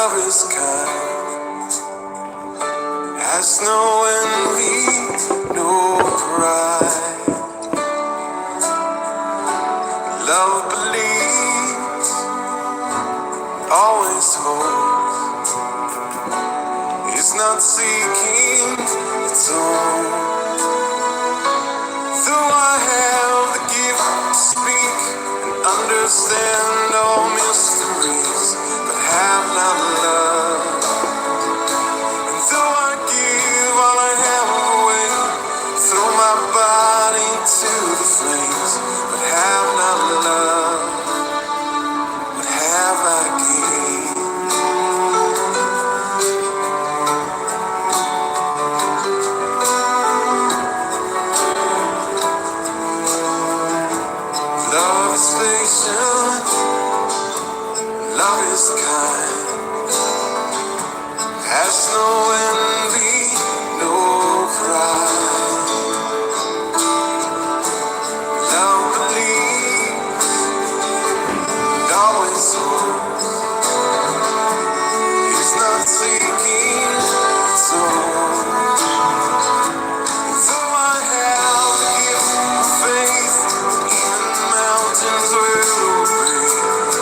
Love is kind, has no envy, no pride. Love believes, always hopes, is not seeking its own. Though I have the gift to speak and understand all mysteries, but have not love. And though I give all I have away, throw my body to the flames, but have not love, what have I gained? Love is patient, love is kind, has no envy, no pride. Love believes, and always hopes, is not seeking its own. Though I have the gift of faith, even mountains will break,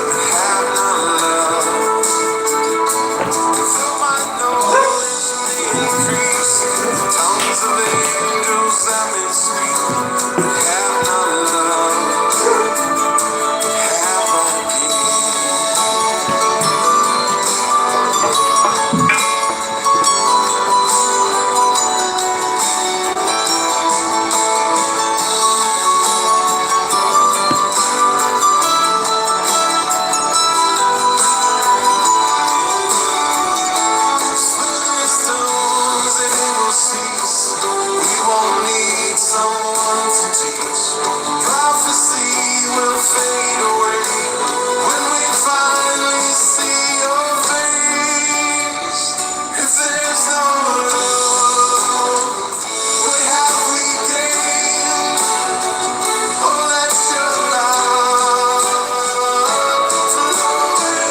but have not love. Though my knowledge may increase, tongues of angels I may speak, but have not love, what have I gained? Slippery stones, it will cease. We won't need someone to teach. Prophecy will fade away when we finally see your face. If there's no love, what have we gained? Oh, let your love flow in me.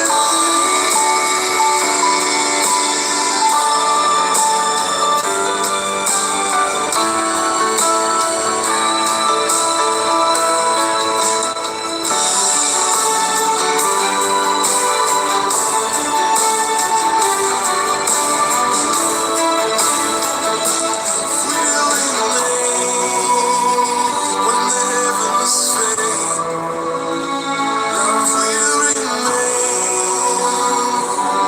We'll remain when the heavens fade. Love will remain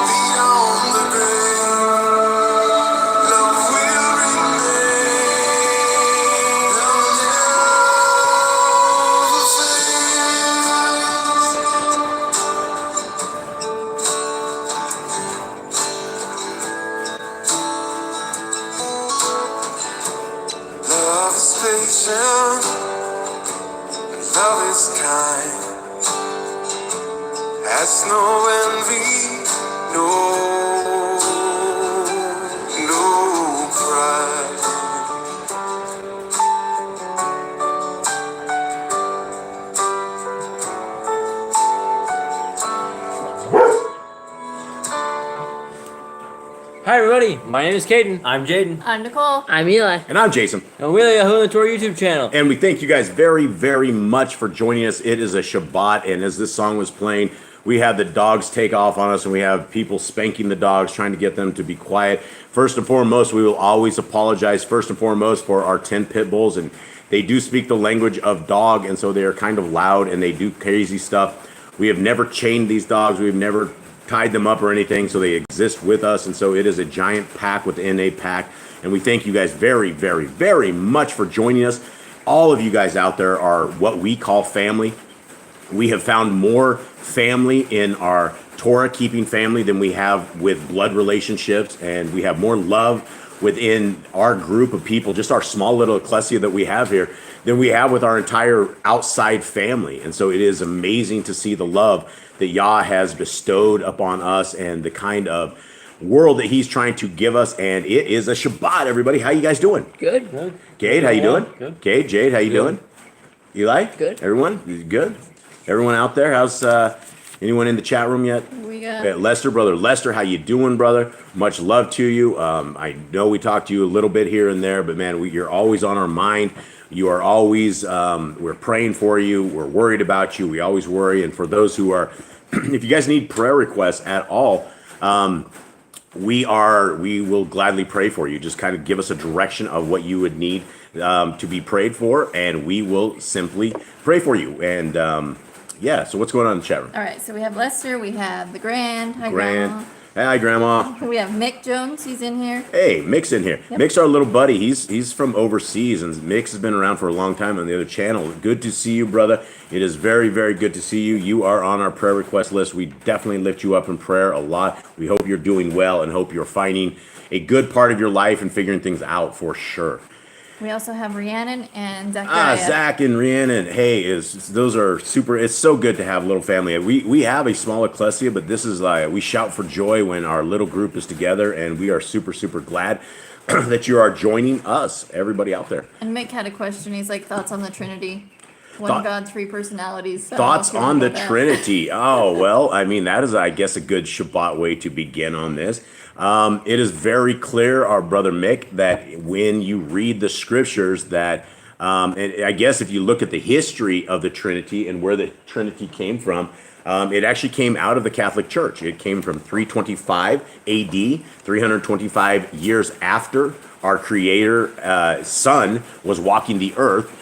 beyond the grave. Love will remain, it'll never fade. Love is patient, love is kind, has no envy, no pride. Hi everybody, my name is Caden. I'm Jaden. I'm Nicole. I'm Eli. And I'm Jason. And we're the Yahoo and Torah YouTube channel. And we thank you guys very, very much for joining us. It is a Shabbat, and as this song was playing, we had the dogs take off on us, and we have people spanking the dogs, trying to get them to be quiet. First and foremost, we will always apologize, first and foremost, for our 10 pit bulls. And they do speak the language of dog, and so they are kind of loud, and they do crazy stuff. We have never chained these dogs. We've never tied them up or anything, so they exist with us, and so it is a giant pack within a pack. And we thank you guys very, very, very much for joining us. All of you guys out there are what we call family. We have found more family in our Torah keeping family than we have with blood relationships, and we have more love within our group of people, just our small little ecclesia that we have here, than we have with our entire outside family. And so it is amazing to see the love that Yah has bestowed upon us and the kind of world that he's trying to give us. And it is a Shabbat, everybody. How you guys doing? Good. Good. Gade, how you doing? Good. Gade, Jade, how you doing? Eli? Good. Everyone? Good? Everyone out there, how's Anyone in the chat room yet? We got Lester, brother Lester, how you doing, brother? Much love to you. I know we talked to you a little bit here and there, but man, you're always on our mind. You are always, we're praying for you. We're worried about you. We always worry. And for those who are, if you guys need prayer requests at all, we will gladly pray for you. Just kind of give us a direction of what you would need to be prayed for, and we will simply pray for you. And yeah, so what's going on in the chat room? all right. So we have Lester. We have the Grand. Hi, Grand. Grandma. Hi, Grandma. We have Mick Jones. He's in here. Hey, Mick's in here. Yep. Mick's our little buddy. He's from overseas, and Mick's has been around for a long time on the other channel. Good to see you, brother. It is very, very good to see you. You are on our prayer request list. We definitely lift you up in prayer a lot. We hope you're doing well and hope you're finding a good part of your life and figuring things out for sure. We also have Rhiannon and Zachariah. Zach and Rhiannon. Hey, those are super. It's so good to have a little family. We have a small ecclesia, but this is like we shout for joy when our little group is together, and we are super, super glad that you are joining us, everybody out there. And Mick had a question. He's like, thoughts on the Trinity? One God, three personalities. So Thoughts I'll on the about that. Trinity. Oh, well, I mean, that is, I guess, a good Shabbat way to begin on this. It is very clear, our brother Mick, that when you read the scriptures that, and I guess if you look at the history of the Trinity and where the Trinity came from, it actually came out of the Catholic Church. It came from 325 AD, 325 years after our Creator Son was walking the earth.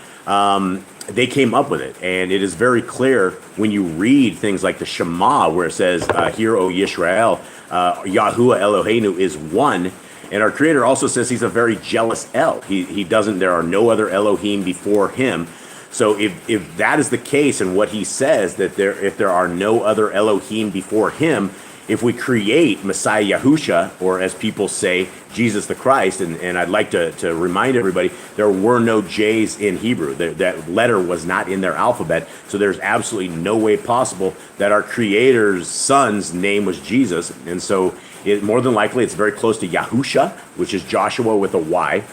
They came up with it, and it is very clear when you read things like the Shema, where it says, "Hear, O Yisrael, Yahuwah Eloheinu is one." And our Creator also says He's a very jealous El. He doesn't. There are no other Elohim before Him. So if that is the case, and what He says that if there are no other Elohim before Him, if we create Messiah Yahusha, or as people say, Jesus the Christ, and I'd like to remind everybody, there were no J's in Hebrew. That letter was not in their alphabet, so there's absolutely no way possible that our Creator's Son's name was Jesus. And so more than likely it's very close to Yahusha, which is Joshua with a Y.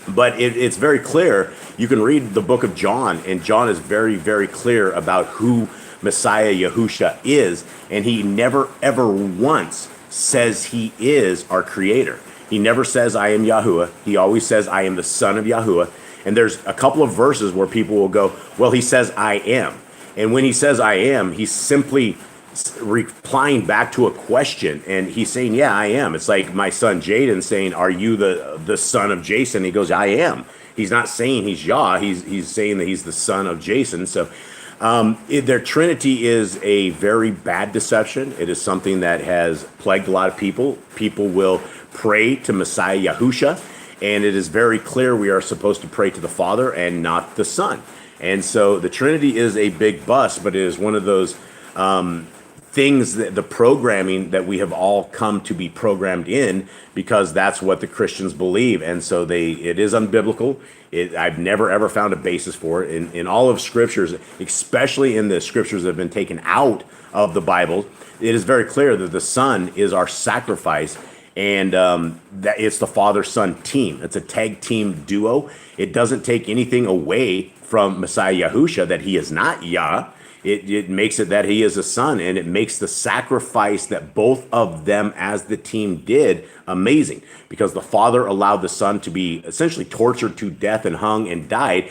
But it's very clear. You can read the book of John, and John is very, very clear about who Messiah Yahusha is, and he never ever once says he is our Creator. He never says I am Yahuwah. He always says I am the Son of Yahuwah. And there's a couple of verses where people will go, well, He says I am. And when He says I am, He's simply replying back to a question, and He's saying, yeah, I am. It's like my son Jaden saying, are you the son of Jason? He goes, I am. He's not saying he's Yah. He's saying that he's the son of Jason. So their Trinity is a very bad deception. It is something that has plagued a lot of people. People will pray to Messiah Yahusha, and it is very clear we are supposed to pray to the Father and not the Son. And so the Trinity is a big bust, but it is one of those things, that the programming that we have all come to be programmed in, because that's what the Christians believe. And so it is unbiblical. I've never ever found a basis for it in all of scriptures, especially in the scriptures that have been taken out of the Bible. It is very clear that the Son is our sacrifice, and that it's the Father-Son team. It's a tag team duo. It doesn't take anything away from Messiah Yahusha that He is not Yah. It makes it that He is a Son, and it makes the sacrifice that both of them as the team did amazing, because the Father allowed the Son to be essentially tortured to death and hung and died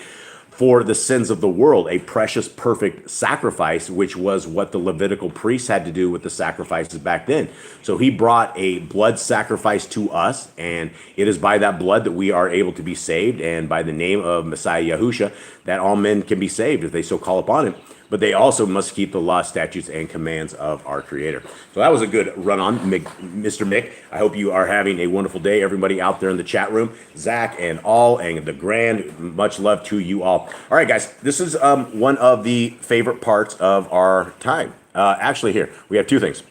for the sins of the world, a precious, perfect sacrifice, which was what the Levitical priests had to do with the sacrifices back then. So He brought a blood sacrifice to us, and it is by that blood that we are able to be saved, and by the name of Messiah Yahusha that all men can be saved if they so call upon Him. But they also must keep the law, statutes, and commands of our Creator. So that was a good run on, Mr. Mick. I hope you are having a wonderful day, everybody out there in the chat room. Zach and the Grand, much love to you all. All right, guys, this is one of the favorite parts of our time. Actually, here, we have two things.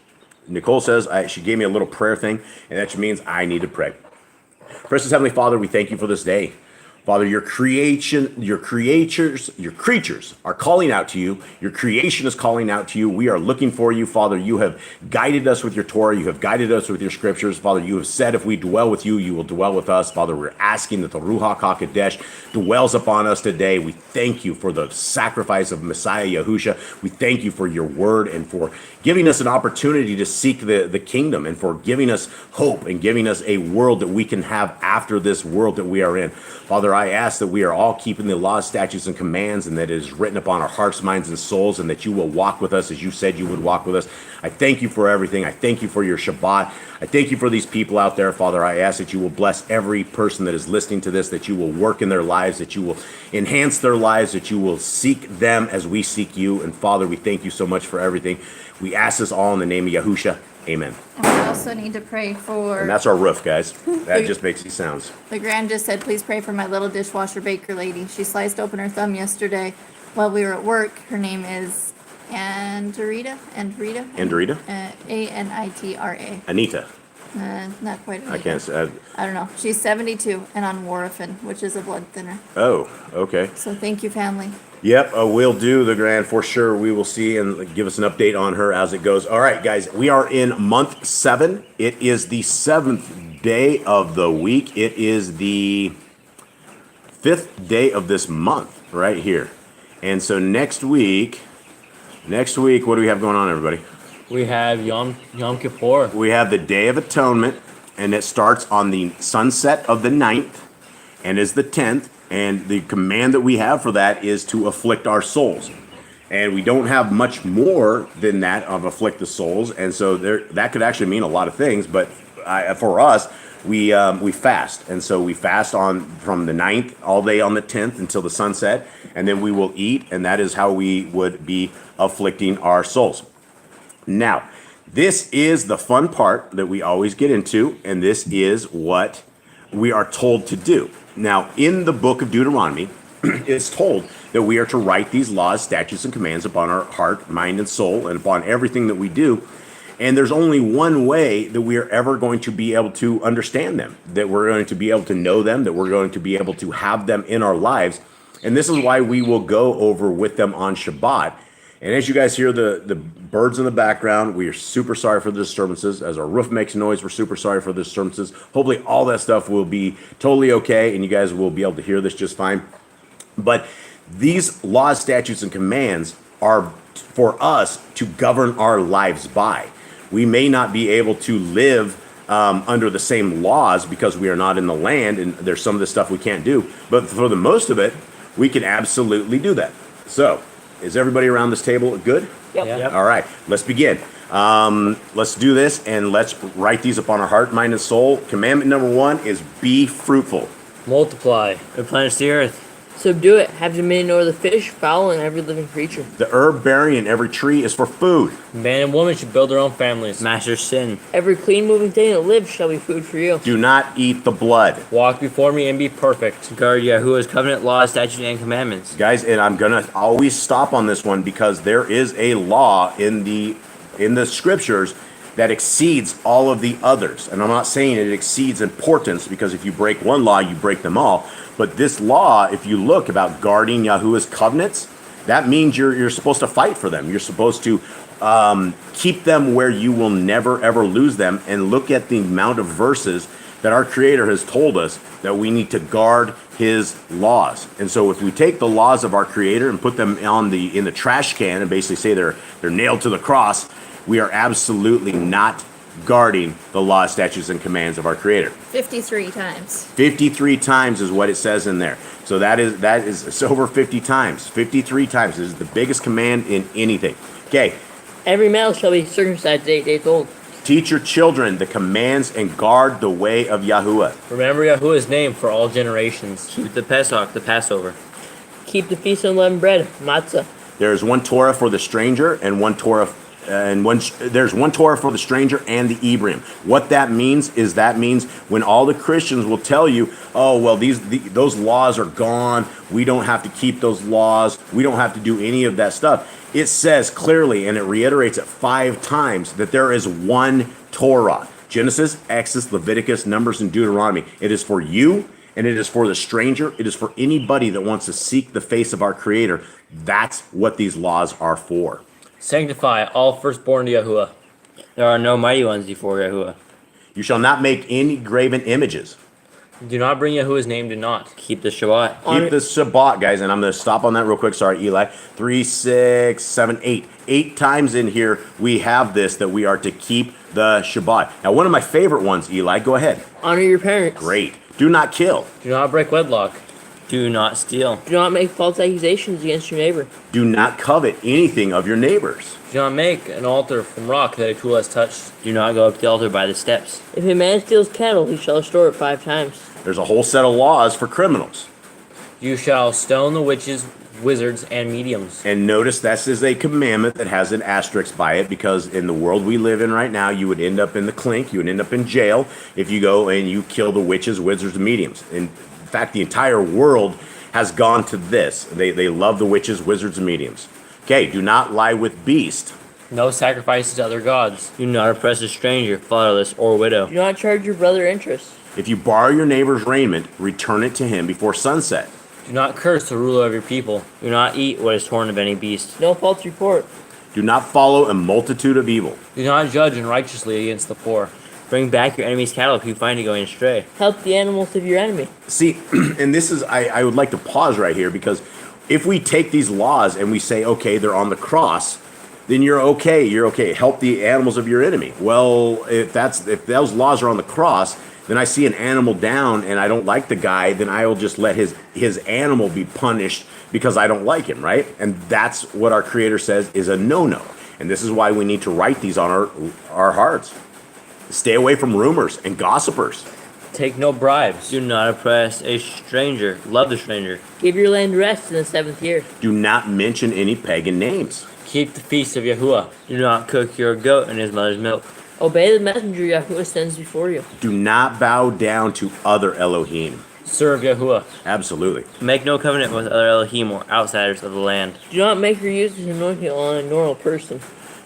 Nicole says she gave me a little prayer thing, and that means I need to pray. Precious Heavenly Father, we thank You for this day. Father, your creatures are calling out to you. Your creation is calling out to you. We are looking for you, Father. You have guided us with your Torah. You have guided us with your scriptures. Father, you have said if we dwell with you, you will dwell with us. Father, we're asking that the Ruach HaKodesh dwells upon us today. We thank you for the sacrifice of Messiah Yahusha. We thank you for your word and for giving us an opportunity to seek the kingdom and for giving us hope and giving us a world that we can have after this world that we are in. Father, I ask that we are all keeping the laws, statutes, and commands, and that it is written upon our hearts, minds, and souls, and that you will walk with us as you said you would walk with us. I thank you for everything. I thank you for your Shabbat. I thank you for these people out there, Father. I ask that you will bless every person that is listening to this, that you will work in their lives, that you will enhance their lives, that you will seek them as we seek you. And Father, we thank you so much for everything. We ask this all in the name of Yahusha. Amen. And we also need to pray for... And that's our roof, guys. That just makes these sounds. The Grand just said, please pray for my little dishwasher baker lady. She sliced open her thumb yesterday while we were at work. Her name is Anita? Anita? Anitra. Anita. Not quite Anita. I can't say. I don't know. She's 72 and on Warfarin, which is a blood thinner. Oh, okay. So thank you, family. Yep, we'll do the Grand for sure. We will see and give us an update on her as it goes. All right, guys, we are in month 7. It is the 7th day of the week. It is the 5th day of this month right here. And so next week, what do we have going on, everybody? We have Yom Kippur. We have the Day of Atonement, and it starts on the sunset of the 9th and is the 10th. And the command that we have for that is to afflict our souls. And we don't have much more than that of afflict the souls. And so that could actually mean a lot of things. But for us, we fast. And so we fast from the 9th all day on the 10th until the sunset. And then we will eat. And that is how we would be afflicting our souls. Now, this is the fun part that we always get into. And this is what we are told to do. Now, in the book of Deuteronomy, it's told that we are to write these laws, statutes, and commands upon our heart, mind, and soul, and upon everything that we do. And there's only one way that we are ever going to be able to understand them, that we're going to be able to know them, that we're going to be able to have them in our lives. And this is why we will go over with them on Shabbat. And as you guys hear the birds in the background, we are super sorry for the disturbances. As our roof makes noise, we're super sorry for the disturbances. Hopefully all that stuff will be totally okay, and you guys will be able to hear this just fine. But these laws, statutes, and commands are for us to govern our lives by. We may not be able to live under the same laws because we are not in the land, and there's some of the stuff we can't do. But for the most of it, we can absolutely do that. So, is everybody around this table good? Yep. All right, let's begin. Let's do this, and let's write these upon our heart, mind, and soul. Commandment number 1 is be fruitful. Multiply. Replenish the earth. Subdue it, have dominion over the fish, fowl, and every living creature. The herb bearing in every tree is for food. Man and woman should build their own families. Master sin. Every clean moving thing that lives shall be food for you. Do not eat the blood. Walk before me and be perfect. Guard Yahuwah's covenant, laws, statutes, and commandments. Guys, and I'm going to always stop on this one because there is a law in the scriptures that exceeds all of the others. And I'm not saying it exceeds importance because if you break one law, you break them all. But this law, if you look about guarding Yahuwah's covenants, that means you're supposed to fight for them. You're supposed to keep them where you will never, ever lose them. And look at the amount of verses that our Creator has told us that we need to guard His laws. And so if we take the laws of our Creator and put them in the trash can and basically say they're nailed to the cross, we are absolutely not guarding the law, statutes, and commands of our Creator. 53 times. 53 times is what it says in there. So that is it's over 50 times. 53 times. This is the biggest command in anything. Okay. Every male shall be circumcised 8 days old. Teach your children the commands and guard the way of Yahuwah. Remember Yahuwah's name for all generations. Keep the Pesach, the Passover. Keep the feast of unleavened bread, matzah. There is one Torah for the stranger and there's one Torah for the stranger and the Ephraim. What that means is when all the Christians will tell you, oh, well, those laws are gone. We don't have to keep those laws. We don't have to do any of that stuff. It says clearly, and it reiterates it 5 times, that there is one Torah. Genesis, Exodus, Leviticus, Numbers, and Deuteronomy. It is for you, and it is for the stranger. It is for anybody that wants to seek the face of our Creator. That's what these laws are for. Sanctify all firstborn to Yahuwah. There are no mighty ones before Yahuwah. You shall not make any graven images. Do not bring Yahuwah's name to naught. Keep the Shabbat. Keep the Shabbat, guys, and I'm going to stop on that real quick. Sorry, Eli. 3, 6, 7, 8. 8 times in here we have this, that we are to keep the Shabbat. Now, one of my favorite ones, Eli, go ahead. Honor your parents. Great. Do not kill. Do not break wedlock. Do not steal. Do not make false accusations against your neighbor. Do not covet anything of your neighbors. Do not make an altar from rock that a tool has touched. Do not go up to the altar by the steps. If a man steals cattle, he shall restore it 5 times. There's a whole set of laws for criminals. You shall stone the witches, wizards, and mediums. And notice this is a commandment that has an asterisk by it, because in the world we live in right now, you would end up in the clink, you would end up in jail if you go and you kill the witches, wizards, and mediums. In fact, the entire world has gone to this. They love the witches, wizards, and mediums. Okay, do not lie with beast. No sacrifices to other gods. Do not oppress a stranger, fatherless, or widow. Do not charge your brother interest. If you borrow your neighbor's raiment, return it to him before sunset. Do not curse the ruler of your people. Do not eat what is torn of any beast. No false report. Do not follow a multitude of evil. Do not judge unrighteously against the poor. Bring back your enemy's cattle if you find it going astray. Help the animals of your enemy. See, and this is, I would like to pause right here, because if we take these laws and we say, okay, they're on the cross, then you're okay. Help the animals of your enemy. Well, if those laws are on the cross, then I see an animal down and I don't like the guy, then I will just let his animal be punished because I don't like him, right? And that's what our Creator says is a no-no. And this is why we need to write these on our hearts. Stay away from rumors and gossipers. Take no bribes. Do not oppress a stranger. Love the stranger. Give your land rest in the 7th year. Do not mention any pagan names. Keep the feast of Yahuwah. Do not cook your goat in his mother's milk. Obey the messenger Yahuwah sends before you. Do not bow down to other Elohim. Serve Yahuwah. Absolutely. Make no covenant with other Elohim or outsiders of the land. Do not make or use his anointing on a normal person.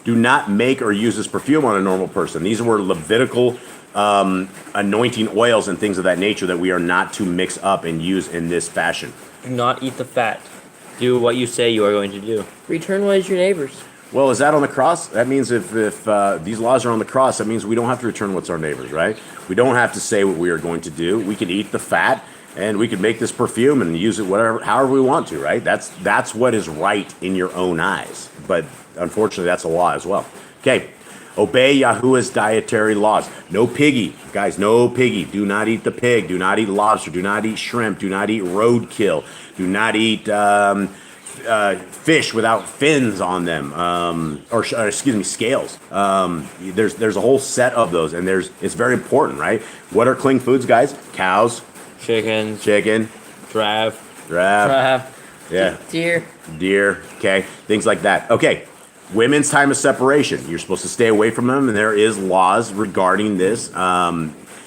Do not make or use this perfume on a normal person. These were Levitical anointing oils and things of that nature that we are not to mix up and use in this fashion. Do not eat the fat. Do what you say you are going to do. Return what is your neighbor's. Well, is that on the cross? That means if these laws are on the cross, that means we don't have to return what's our neighbor's, right? We don't have to say what we are going to do. We can eat the fat, and we can make this perfume and use it however we want to, right? That's what is right in your own eyes. But unfortunately, that's a law as well. Okay, obey Yahuwah's dietary laws. No piggy, guys, no piggy. Do not eat the pig. Do not eat lobster. Do not eat shrimp. Do not eat roadkill. Do not eat fish without fins on them, scales. There's a whole set of those, and it's very important, right? What are clean foods, guys? Cows, Chicken. giraffe, yeah, deer, okay, things like that. Okay, women's time of separation. You're supposed to stay away from them, and there is laws regarding this.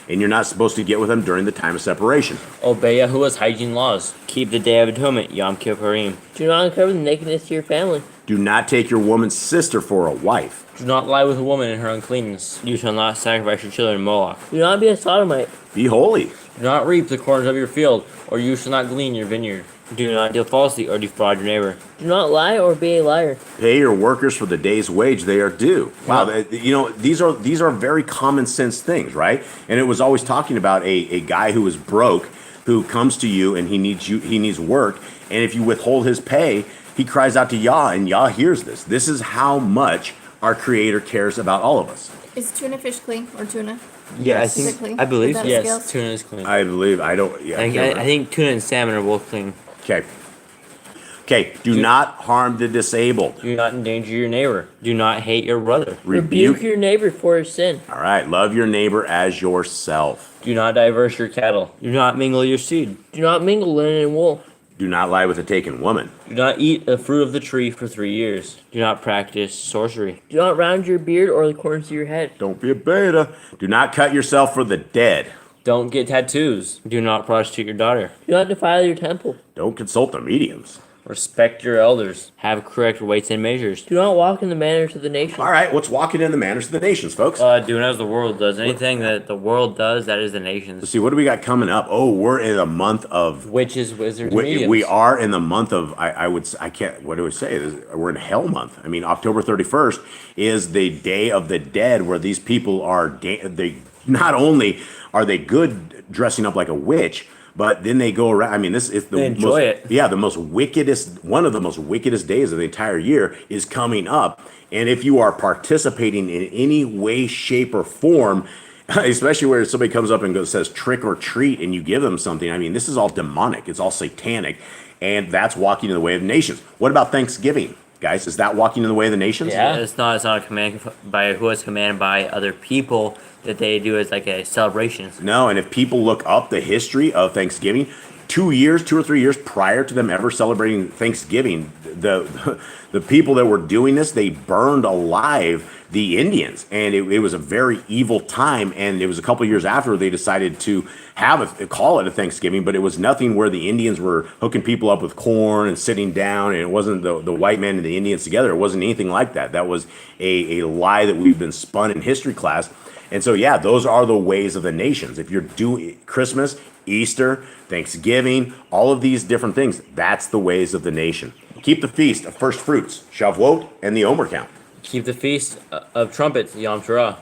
And you're not supposed to get with them during the time of separation. Obey Yahuwah's hygiene laws. Keep the Day of Atonement, Yom Kippurim. Do not uncover the nakedness to your family. Do not take your woman's sister for a wife. Do not lie with a woman in her uncleanness. You shall not sacrifice your children to Moloch. Do not be a sodomite. Be holy. Do not reap the corners of your field, or you shall not glean your vineyard. Do not deal falsely or defraud your neighbor. Do not lie or be a liar. Pay your workers for the day's wage they are due. Wow, these are very common sense things, right? And it was always talking about a guy who is broke, who comes to you and he needs work, and if you withhold his pay, he cries out to Yah, and Yah hears this. This is how much our Creator cares about all of us. Is tuna fish clean or tuna? Yeah, Is it clean? I believe Is so. that a Yes, scales? tuna is clean. I believe I don't. Yeah, I think tuna and salmon are both clean. Okay. Do not harm the disabled. Do not endanger your neighbor. Do not hate your brother. Rebuke your neighbor for his sin. All right. Love your neighbor as yourself. Do not diverse your cattle. Do not mingle your seed. Do not mingle linen and wool. Do not lie with a taken woman. Do not eat the fruit of the tree for 3 years. Do not practice sorcery. Do not round your beard or the corners of your head. Don't be a beta. Do not cut yourself for the dead. Don't get tattoos. Do not prostitute your daughter. Do not defile your temple. Don't consult the mediums. Respect your elders. Have correct weights and measures. Do not walk in the manners of the nations. All right, what's walking in the manners of the nations, folks? Doing as the world does. Anything that the world does, that is the nations. Let's see, what do we got coming up? Oh, we're in a month of Witches, wizards, mediums. we are in the month of I can't, what do we say? We're in hell month. I mean, October 31st is the Day of the Dead, where these people are they not only are they good dressing up like a witch, but then they go around. I mean, this is the They enjoy most, it. Yeah, the most wickedest, one of the most wickedest days of the entire year is coming up. And if you are participating in any way, shape, or form, especially where somebody comes up and says trick or treat, and you give them something, I mean, this is all demonic. It's all satanic, and that's walking in the way of nations. What about Thanksgiving, guys? Is that walking in the way of the nations? Yeah, it's not a command by who is commanded by other people that they do as like a celebration. No, and if people look up the history of Thanksgiving, 2 or 3 years prior to them ever celebrating Thanksgiving, the people that were doing this, they burned alive the Indians, and it was a very evil time. And it was a couple of years after they decided to call it a Thanksgiving, but it was nothing where the Indians were hooking people up with corn and sitting down, and it wasn't the white man and the Indians together. It wasn't anything like that. That was a lie that we've been spun in history class. And so, yeah, those are the ways of the nations. If you're doing Christmas, Easter, Thanksgiving, all of these different things, that's the ways of the nation. Keep the feast of first fruits, Shavuot, and the Omer count. Keep the feast of trumpets, Yom Teruah.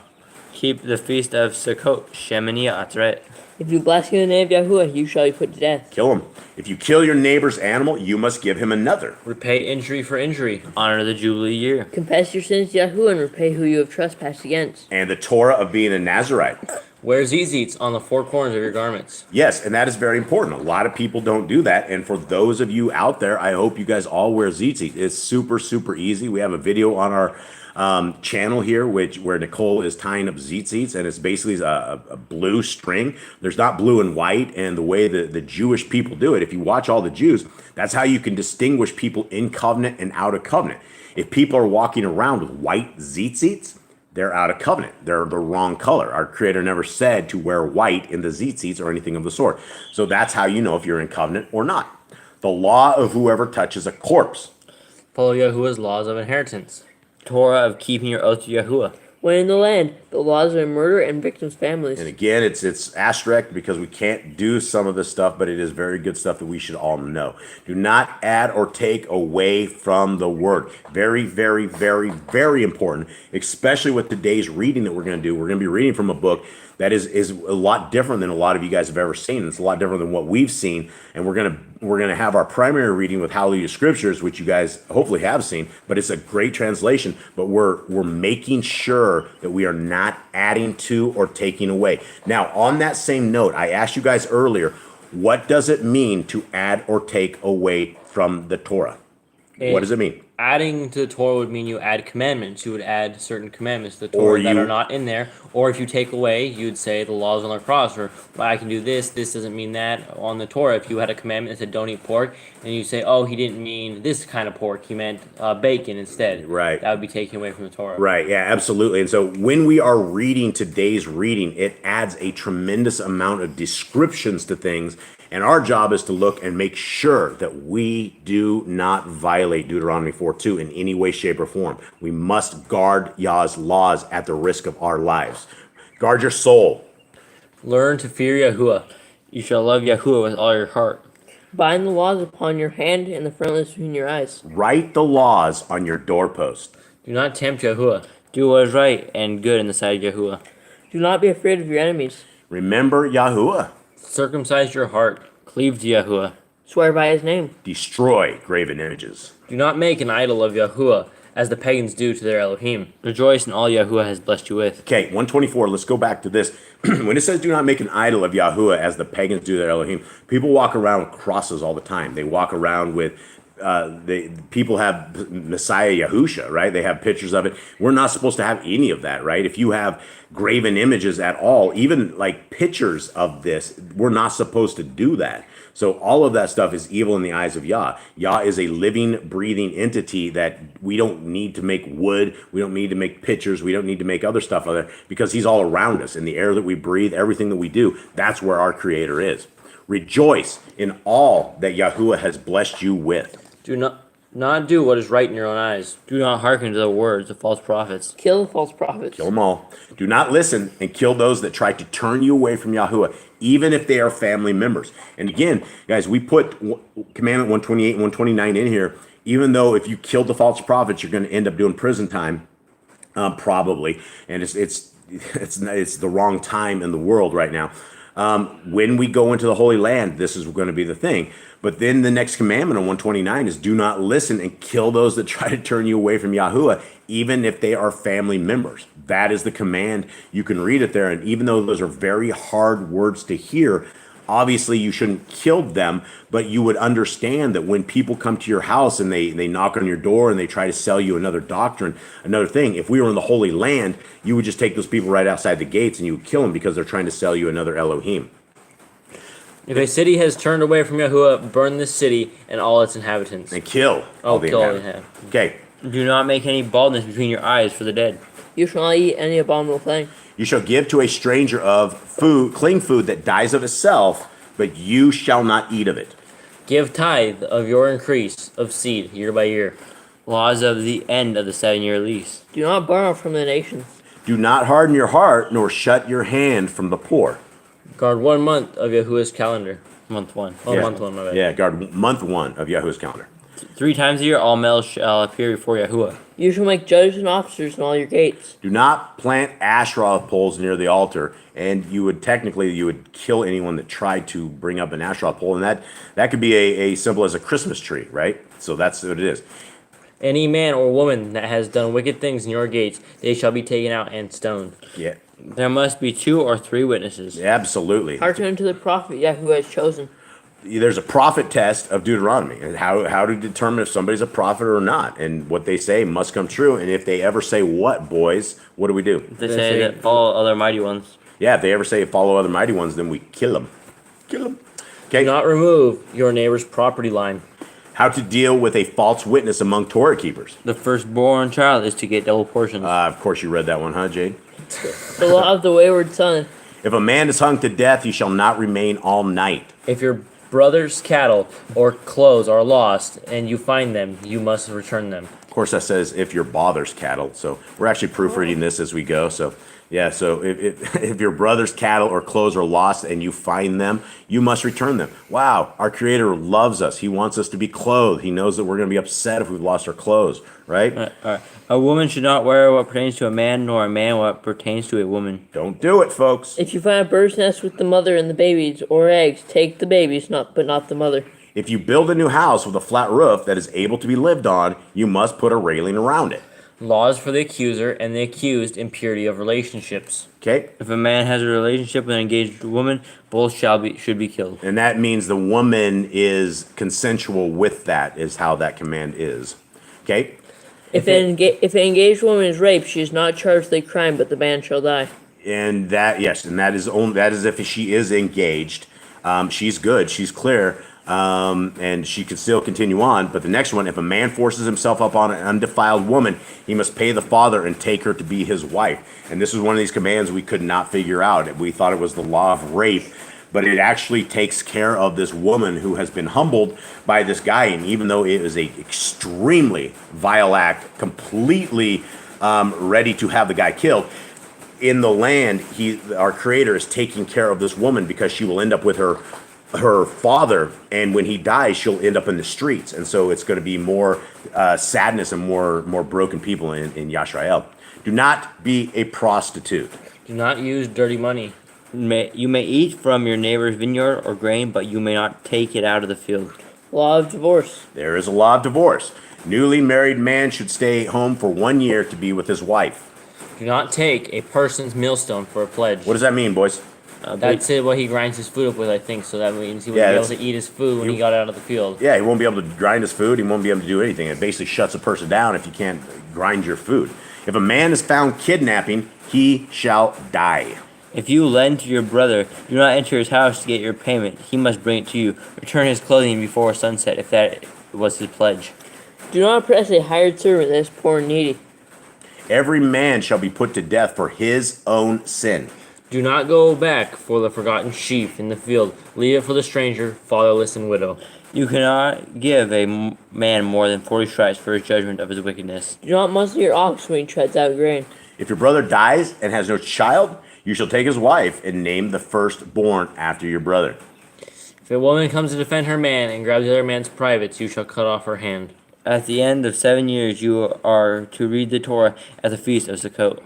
Keep the feast of Sukkot, Shemini Atzeret. If you blaspheme the name of Yahuwah, you shall be put to death. Kill him. If you kill your neighbor's animal, you must give him another. Repay injury for injury. Honor the Jubilee year. Confess your sins to Yahuwah and repay who you have trespassed against. And the Torah of being a Nazirite. Wear tzitzits on the four corners of your garments. Yes, and that is very important. A lot of people don't do that. And for those of you out there, I hope you guys all wear tzitzit. It's super, super easy. We have a video on our channel here, where Nicole is tying up tzitzits, and it's basically a blue string. There's not blue and white, and the way that the Jewish people do it, if you watch all the Jews, that's how you can distinguish people in covenant and out of covenant. If people are walking around with white tzitzits, they're out of covenant. They're the wrong color. Our Creator never said to wear white in the tzitzits or anything of the sort. So that's how you know if you're in covenant or not. The law of whoever touches a corpse. Follow Yahuwah's laws of inheritance. Torah of keeping your oath to Yahuwah. When in the land, the laws of murder and victims' families. And again, it's asterisk because we can't do some of this stuff, but it is very good stuff that we should all know. Do not add or take away from the word. Very, very, very, very important, especially with today's reading that we're going to do. We're going to be reading from a book that is a lot different than a lot of you guys have ever seen. It's a lot different than what we've seen, and we're gonna have our primary reading with Hallelujah Scriptures, which you guys hopefully have seen. But it's a great translation. But we're making sure that we are not adding to or taking away. Now, on that same note, I asked you guys earlier, what does it mean to add or take away from the Torah? What does it mean? Adding to the Torah would mean you add commandments. You would add certain commandments to the Torah that are not in there. Or if you take away, you'd say the laws on the cross, or well, I can do this doesn't mean that on the Torah. If you had a commandment that said don't eat pork, and you say, oh, he didn't mean this kind of pork, he meant bacon instead. Right. That would be taken away from the Torah. Right, yeah, absolutely. And so when we are reading today's reading, it adds a tremendous amount of descriptions to things. And our job is to look and make sure that we do not violate Deuteronomy 4:2 in any way, shape, or form. We must guard Yah's laws at the risk of our lives. Guard your soul. Learn to fear Yahuwah. You shall love Yahuwah with all your heart. Bind the laws upon your hand and the frontlets between your eyes. Write the laws on your doorpost. Do not tempt Yahuwah. Do what is right and good in the sight of Yahuwah. Do not be afraid of your enemies. Remember Yahuwah. Circumcise your heart. Cleave to Yahuwah. Swear by his name. Destroy graven images. Do not make an idol of Yahuwah, as the pagans do to their Elohim. Rejoice in all Yahuwah has blessed you with. Okay, 124, let's go back to this. When it says do not make an idol of Yahuwah as the pagans do their Elohim, people walk around with crosses all the time. They walk around with, people have Messiah Yahusha, right? They have pictures of it. We're not supposed to have any of that, right? If you have graven images at all, even like pictures of this, we're not supposed to do that. So all of that stuff is evil in the eyes of Yah. Yah is a living, breathing entity that we don't need to make wood. We don't need to make pictures. We don't need to make other stuff other because he's all around us. In the air that we breathe, everything that we do, that's where our Creator is. Rejoice in all that Yahuwah has blessed you with. Do not do what is right in your own eyes. Do not hearken to the words of false prophets. Kill the false prophets. Kill them all. Do not listen and kill those that try to turn you away from Yahuwah, even if they are family members. And again, guys, we put Commandment 128 and 129 in here. Even though if you killed the false prophets, you're going to end up doing prison time, probably. And it's the wrong time in the world right now. When we go into the Holy Land, this is going to be the thing. But then the next commandment on 129 is do not listen and kill those that try to turn you away from Yahuwah, even if they are family members. That is the command. You can read it there. And even though those are very hard words to hear, obviously you shouldn't kill them, but you would understand that when people come to your house and they knock on your door and they try to sell you another doctrine, another thing, if we were in the Holy Land, you would just take those people right outside the gates and you would kill them because they're trying to sell you another Elohim. If a city has turned away from Yahuwah, burn this city and all its inhabitants. And kill all the kill all the inhabitants. Okay. Do not make any baldness between your eyes for the dead. You shall not eat any abominable thing. You shall give to a stranger of food, clean food that dies of itself, but you shall not eat of it. Give tithe of your increase of seed year by year. Laws of the end of the 7-year lease. Do not borrow from the nations. Do not harden your heart, nor shut your hand from the poor. Guard 1 month of Yahuwah's calendar. Month 1. Oh, Yeah. month 1, my bad. Yeah, guard month 1 of Yahuwah's calendar. 3 times a year, all males shall appear before Yahuwah. You shall make judges and officers in all your gates. Do not plant Asherah poles near the altar, and you would kill anyone that tried to bring up an Asherah pole, and that could be a symbol as a Christmas tree, right? So that's what it is. Any man or woman that has done wicked things in your gates, they shall be taken out and stoned. Yeah, There must be 2 or 3 witnesses. absolutely. Hearken unto the prophet Yahuwah has chosen. There's a prophet test of Deuteronomy, and how to determine if somebody's a prophet or not, and what they say must come true. And if they ever say what, boys, what do? They say that follow other mighty ones. Yeah, if they ever say follow other mighty ones, then we kill them. Kill them. Okay. Do not remove your neighbor's property line. How to deal with a false witness among Torah keepers. The firstborn child is to get double portions. Of course, you read that one, huh, Jade? The law of the wayward son. If a man is hung to death, he shall not remain all night. If your brother's cattle or clothes are lost and you find them, you must return them. Of course, that says if your father's cattle. So we're actually proofreading this as we go. So yeah, so if your brother's cattle or clothes are lost and you find them, you must return them. Wow, our Creator loves us. He wants us to be clothed. He knows that we're going to be upset if we've lost our clothes, right? All right. A woman should not wear what pertains to a man, nor a man what pertains to a woman. Don't do it, folks. If you find a bird's nest with the mother and the babies, or eggs, take the babies, but not the mother. If you build a new house with a flat roof that is able to be lived on, you must put a railing around it. Laws for the accuser and the accused in purity of relationships. Okay? If a man has a relationship with an engaged woman, both should be killed. And that means the woman is consensual with that, is how that command is. Okay? If an engaged woman is raped, she is not charged with a crime, but the man shall die. And that, yes, and that is if she is engaged. She's good, she's clear, and she can still continue on. But the next one, if a man forces himself up on an undefiled woman, he must pay the father and take her to be his wife. And this was one of these commands we could not figure out. We thought it was the law of rape, but it actually takes care of this woman who has been humbled by this guy. And even though it is a extremely vile act, completely ready to have the guy killed, in the land, our Creator is taking care of this woman because she will end up with her father, and when he dies, she'll end up in the streets. And so it's going to be more sadness and more broken people in Yashrael. Do not be a prostitute. Do not use dirty money. You may eat from your neighbor's vineyard or grain, but you may not take it out of the field. Law of divorce. There is a law of divorce. Newly married man should stay home for 1 year to be with his wife. Do not take a person's millstone for a pledge. What does that mean, boys? That's it, what he grinds his food up with, I think. So that means he wouldn't be able to eat his food when he got out of the field. Yeah, he won't be able to grind his food. He won't be able to do anything. It basically shuts a person down if you can't grind your food. If a man is found kidnapping, he shall die. If you lend to your brother, do not enter his house to get your payment. He must bring it to you. Return his clothing before sunset, if that was his pledge. Do not oppress a hired servant that is poor and needy. Every man shall be put to death for his own sin. Do not go back for the forgotten sheep in the field. Leave it for the stranger, fatherless, and widow. You cannot give a man more than 40 stripes for his judgment of his wickedness. Do not muzzle your ox when he treads out grain. If your brother dies and has no child, you shall take his wife and name the firstborn after your brother. If a woman comes to defend her man and grabs the other man's privates, you shall cut off her hand. At the end of 7 years, you are to read the Torah at the feast of Sukkot.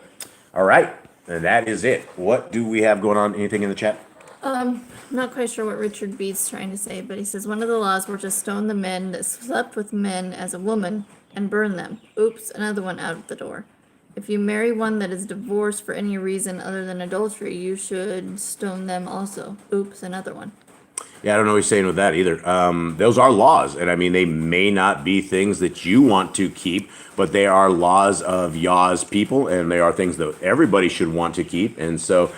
All right, and that is it. What do we have going on? Anything in the chat? Not quite sure what Richard B's trying to say, but he says one of the laws were to stone the men that slept with men as a woman and burn them. Oops, another one out of the door. If you marry one that is divorced for any reason other than adultery, you should stone them also. Oops, another one. Yeah, I don't know what he's saying with that either. Those are laws, and I mean, they may not be things that you want to keep, but they are laws of Yah's people, and they are things that everybody should want to keep. And so,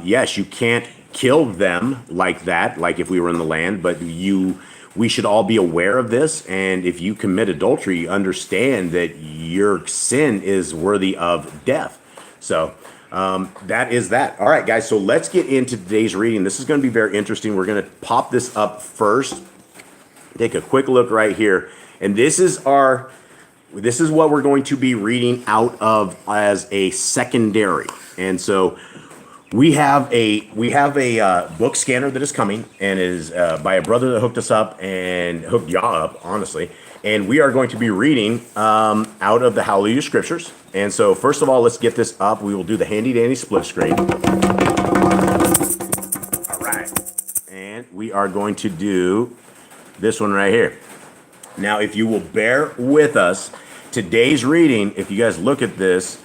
yes, you can't kill them like that, like if we were in the land, but we should all be aware of this. And if you commit adultery, understand that your sin is worthy of death. So that is that. All right, guys, so let's get into today's reading. This is going to be very interesting. We're going to pop this up first. Take a quick look right here. And this is what we're going to be reading out of as a secondary. And so we have a book scanner that is coming, and it is by a brother that hooked us up and hooked Yah up, honestly. And we are going to be reading out of the Hallelujah Scriptures. And so first of all, let's get this up. We will do the handy dandy split screen. All right. And we are going to do this one right here. Now, if you will bear with us, today's reading, if you guys look at this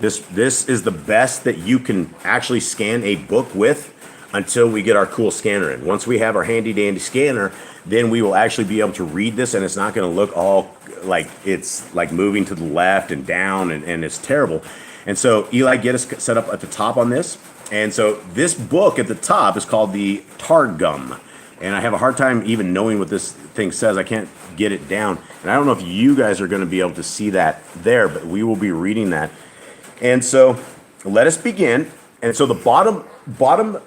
is the best that you can actually scan a book with until we get our cool scanner in. Once we have our handy dandy scanner, then we will actually be able to read this, and it's not going to look all like it's like moving to the left and down, and it's terrible. And so Eli, get us set up at the top on this. And so this book at the top is called the Targum. And I have a hard time even knowing what this thing says. I can't get it down. And I don't know if you guys are going to be able to see that there, but we will be reading that. And so let us begin. And so the bottom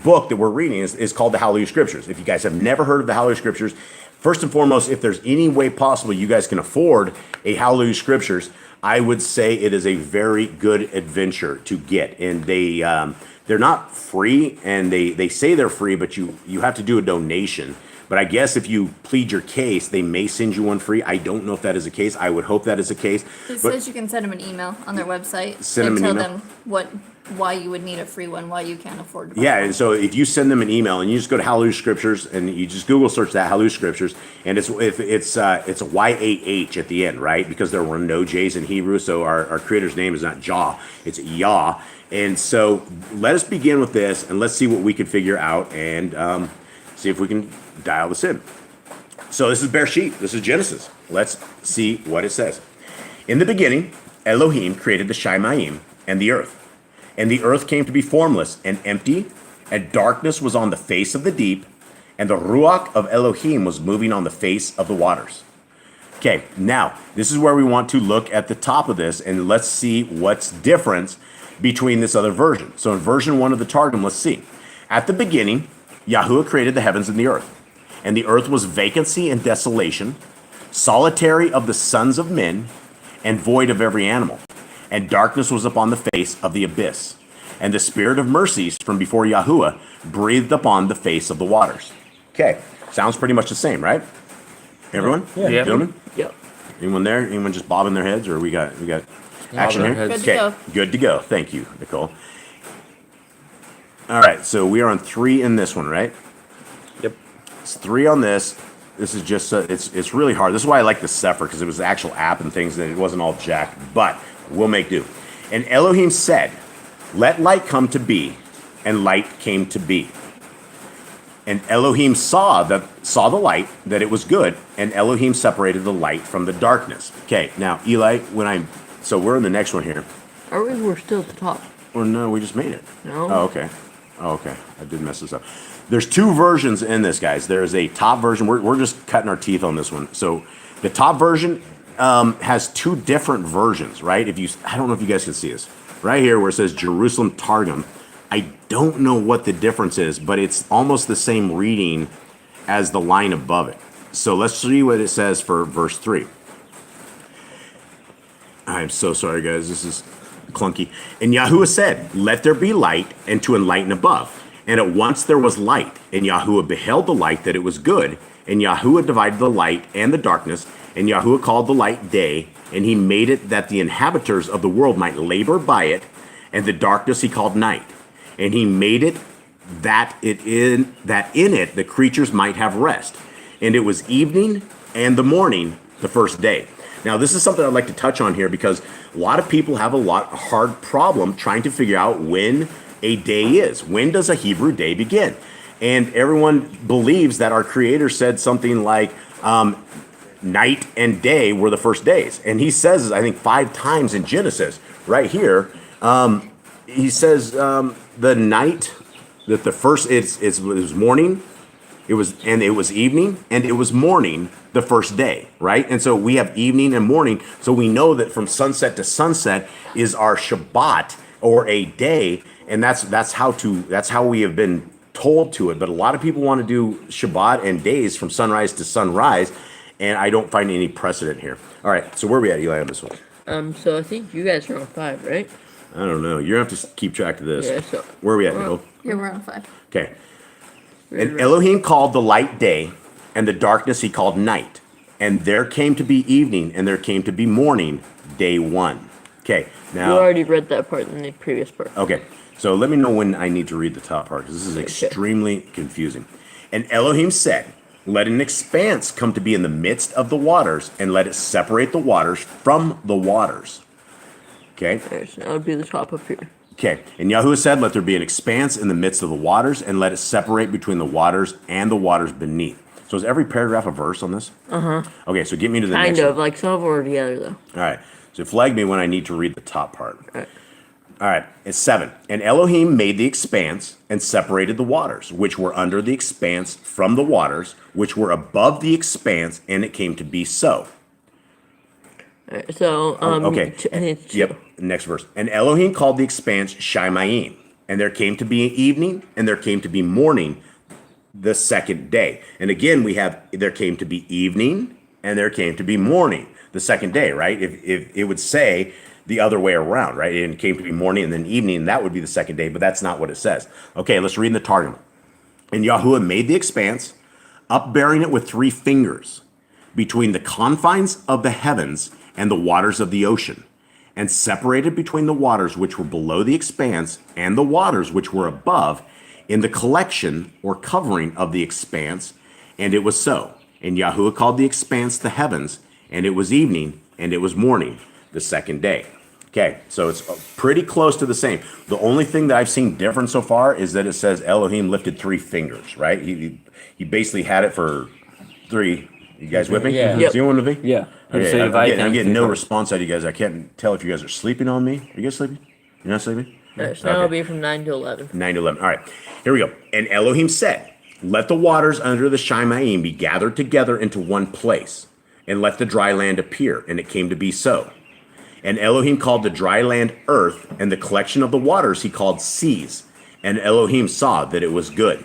book that we're reading is called the Hallelujah Scriptures. If you guys have never heard of the Hallelujah Scriptures, first and foremost, if there's any way possible you guys can afford a Hallelujah Scriptures, I would say it is a very good adventure to get. And they're not free, and they say they're free, but you have to do a donation. But I guess if you plead your case, they may send you one free. I don't know if that is the case. I would hope that is the case. It says you can send them an email on their website Send them and an tell email? them why you would need a free one, why you can't afford to buy Yeah, one. and so if you send them an email and you just go to Hallelujah Scriptures and you just Google search that Hallelujah Scriptures, and it's a Y-A-H at the end, right? Because there were no J's in Hebrew, so our creator's name is not Jah, it's Yah. And so let us begin with this, and let's see what we can figure out, and see if we can dial this in. So this is Bereshit. This is Genesis. Let's see what it says. In the beginning, Elohim created the Shamayim and the earth. And the earth came to be formless and empty, and darkness was on the face of the deep, and the Ruach of Elohim was moving on the face of the waters. Okay, now, this is where we want to look at the top of this, and let's see what's different between this other version. So in version 1 of the Targum, let's see. At the beginning, Yahuwah created the heavens and the earth. And the earth was vacancy and desolation, solitary of the sons of men, and void of every animal. And darkness was upon the face of the abyss. And the spirit of mercies from before Yahuwah breathed upon the face of the waters. Okay, sounds pretty much the same, right? Everyone? Yeah. Gentlemen? Yep. Anyone there? Anyone just bobbing their heads, or we got action their here? heads. Good to go. Good to go. Thank you, Nicole. All right, so we are on 3 in this one, right? Yep. It's 3 on this. This is just it's really hard. This is why I like the Sefer, because it was the actual app and things, and it wasn't all jacked. But we'll make do. And Elohim said, "Let light come to be," and light came to be. And Elohim saw the light, that it was good, and Elohim separated the light from the darkness. Okay, now Eli, so we're in the next one here. Are we? We're still at the top. Or no, we just made it. No. Oh, okay. I did mess this up. There's 2 versions in this, guys. There's a top version. We're just cutting our teeth on this one. So the top version has 2 different versions, right? I don't know if you guys can see this. right here where it says Jerusalem Targum. I don't know what the difference is, but it's almost the same reading as the line above it. So let's see what it says for verse 3. I'm so sorry, guys. This is clunky. And Yahuwah said, let there be light, and to enlighten above. And at once there was light, and Yahuwah beheld the light that it was good. And Yahuwah divided the light and the darkness, and Yahuwah called the light day, and he made it that the inhabitants of the world might labor by it, and the darkness he called night. And he made it that in it the creatures might have rest. And it was evening and the morning the first day. Now, this is something I'd like to touch on here because a lot of people have a hard problem trying to figure out when a day is. When does a Hebrew day begin? And everyone believes that our Creator said something like night and day were the first days. And he says, I think 5 times in Genesis, right here, he says the night, that the first, it was morning, it was evening, and it was morning the first day, right? And so we have evening and morning, so we know that from sunset to sunset is our Shabbat or a day, and that's how we have been told to it. But a lot of people want to do Shabbat and days from sunrise to sunrise, and I don't find any precedent here. All right, so where are we at, Eli, on this one? So I think you guys are on 5, right? I don't know. You're gonna have to keep track of this. Yeah, so Where are we at, Nicole? Yeah, we're on 5. Okay. And Elohim called the light day, and the darkness he called night. And there came to be evening, and there came to be morning, day 1. Okay, you now... already read that part in the previous part. Okay, so let me know when I need to read the top part, because this is extremely confusing. And Elohim said, let an expanse come to be in the midst of the waters, and let it separate the waters from the waters. Okay? There, so that would be the top up here. Okay, and Yahuwah said, let there be an expanse in the midst of the waters, and let it separate between the waters and the waters beneath. So is every paragraph a verse on this? Uh-huh. Okay, so get me to the next Kind of, one. like some of them are together, though. All right, so flag me when I need to read the top part. All right. All right, it's 7. And Elohim made the expanse and separated the waters, which were under the expanse from the waters, which were above the expanse, and it came to be so. All right, so, Okay. and it's Yep. Next verse. And Elohim called the expanse Shamayim. And there came to be evening, and there came to be morning the second day. And again, we have there came to be evening, and there came to be morning the second day, right? If it would say the other way around, right? And it came to be morning and then evening, and that would be the second day, but that's not what it says. Okay, let's read in the Targum. And Yahuwah made the expanse, upbearing it with 3 fingers, between the confines of the heavens and the waters of the ocean, and separated between the waters which were below the expanse and the waters which were above in the collection or covering of the expanse, and it was so. And Yahuwah called the expanse the heavens, and it was evening, and it was morning, the second day. Okay, so it's pretty close to the same. The only thing that I've seen different so far is that it says Elohim lifted 3 fingers, right? He basically had it for 3. You guys with me? Yeah. Is anyone with me? Yeah. Okay, I'm getting no response out of you guys. I can't tell if you guys are sleeping on me. Are you guys sleeping? You're not sleeping? All right, so that'll be from 9 to 11. 9 to 11. All right, here we go. And Elohim said, let the waters under the Shamayim be gathered together into one place, and let the dry land appear. And it came to be so. And Elohim called the dry land earth, and the collection of the waters he called seas. And Elohim saw that it was good.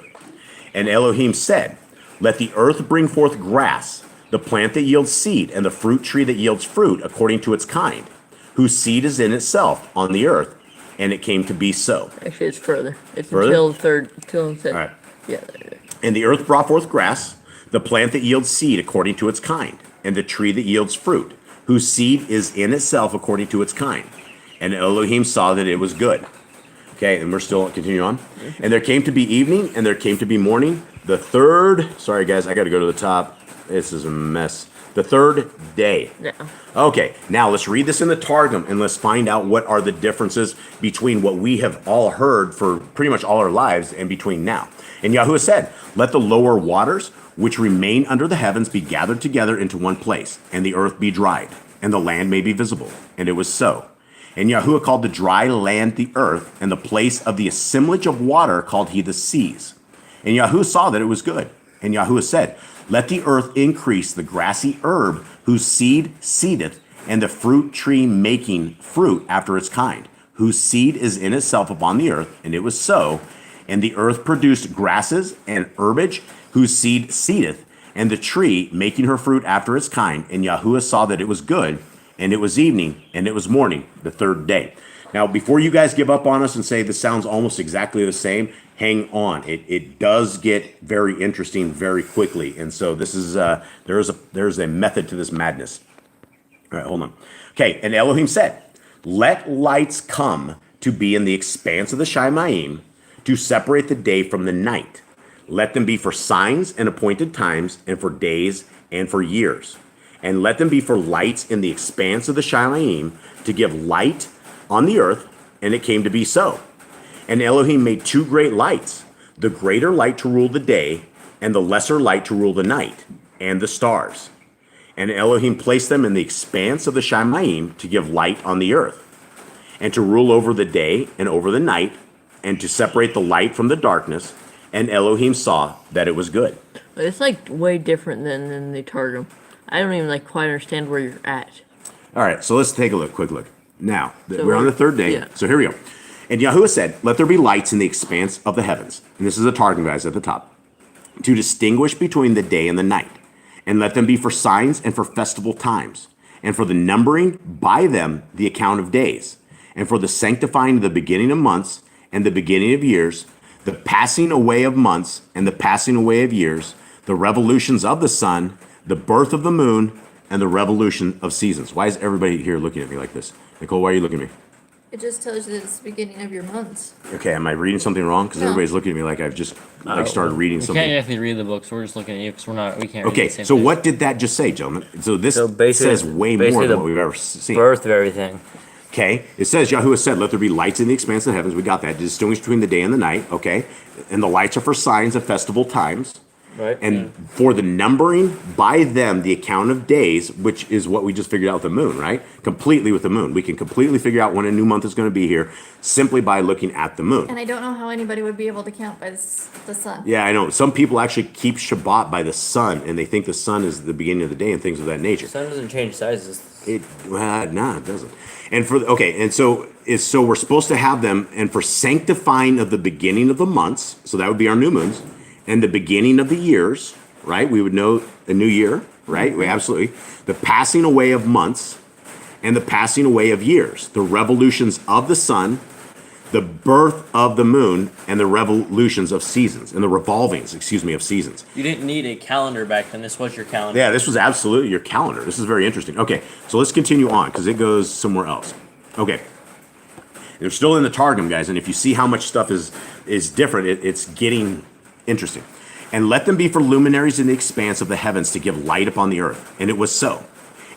And Elohim said, let the earth bring forth grass, the plant that yields seed, and the fruit tree that yields fruit according to its kind, whose seed is in itself on the earth. And it came to be so. Actually, it's further. It's Further? until the third, until it said, All right. yeah, there. And the earth brought forth grass, the plant that yields seed according to its kind, and the tree that yields fruit, whose seed is in itself according to its kind. And Elohim saw that it was good. Okay, and we're still continuing on. And there came to be evening, and there came to be morning. The third, sorry guys, I got to go to the top. This is a mess. The third day. No. Okay, now let's read this in the Targum, and let's find out what are the differences between what we have all heard for pretty much all our lives and between now. And Yahuwah said, let the lower waters, which remain under the heavens, be gathered together into one place, and the earth be dried, and the land may be visible. And it was so. And Yahuwah called the dry land the earth, and the place of the assemblage of water called he the seas. And Yahuwah saw that it was good. And Yahuwah said, let the earth increase the grassy herb, whose seed seedeth, and the fruit tree making fruit after its kind, whose seed is in itself upon the earth, and it was so. And the earth produced grasses and herbage, whose seed seedeth, and the tree making her fruit after its kind. And Yahuwah saw that it was good, and it was evening, and it was morning, the third day. Now, before you guys give up on us and say this sounds almost exactly the same, hang on. It does get very interesting very quickly. And so this is there's a method to this madness. All right, hold on. Okay, and Elohim said, let lights come to be in the expanse of the Shamayim to separate the day from the night. Let them be for signs and appointed times and for days and for years. And let them be for lights in the expanse of the Shamayim to give light on the earth, and it came to be so. And Elohim made two great lights, the greater light to rule the day, and the lesser light to rule the night, and the stars. And Elohim placed them in the expanse of the Shamayim to give light on the earth, and to rule over the day and over the night, and to separate the light from the darkness. And Elohim saw that it was good. It's like way different than the Targum. I don't even like quite understand where you're at. All right, so let's take a look, quick look. Now, So we're on the third day, yeah. so here we go. And Yahuwah said, let there be lights in the expanse of the heavens. And this is the Targum, guys, at the top. To distinguish between the day and the night. And let them be for signs and for festival times. And for the numbering by them the account of days. And for the sanctifying of the beginning of months and the beginning of years. The passing away of months and the passing away of years. The revolutions of the sun. The birth of the moon. And the revolution of seasons. Why is everybody here looking at me like this? Nicole, why are you looking at me? It just tells you that it's the beginning of your months. Okay, am I reading something wrong? Because No. everybody's looking at me like I've just started reading We something. can't actually read the books. We're just looking at you because we can't. Okay, read the same so thing. what did that just say, gentlemen? So this So basically- says way basically more than the what we've ever seen. Birth of everything. Okay, it says, Yahuwah said, let there be lights in the expanse of the heavens. We got that. To distinguish between the day and the night. Okay, and the lights are for signs of festival times. Right. And for the numbering by them the account of days, which is what we just figured out with the moon, right? Completely with the moon. We can completely figure out when a new month is going to be here simply by looking at the moon. And I don't know how anybody would be able to count by the sun. Yeah, I know. Some people actually keep Shabbat by the sun, and they think the sun is the beginning of the day and things of that nature. Sun doesn't change sizes. No, it doesn't. And so we're supposed to have them, and for sanctifying of the beginning of the months, so that would be our new moons, and the beginning of the years, right? We would know the new year, right? We absolutely. The passing away of months, and the passing away of years, the revolutions of the sun, the birth of the moon, and the revolutions of seasons, and the revolvings, of seasons. You didn't need a calendar back then. This was your calendar. Yeah, this was absolutely your calendar. This is very interesting. Okay, so let's continue on because it goes somewhere else. Okay. They're still in the Targum, guys, and if you see how much stuff is different, it's getting interesting. And let them be for luminaries in the expanse of the heavens to give light upon the earth. And it was so.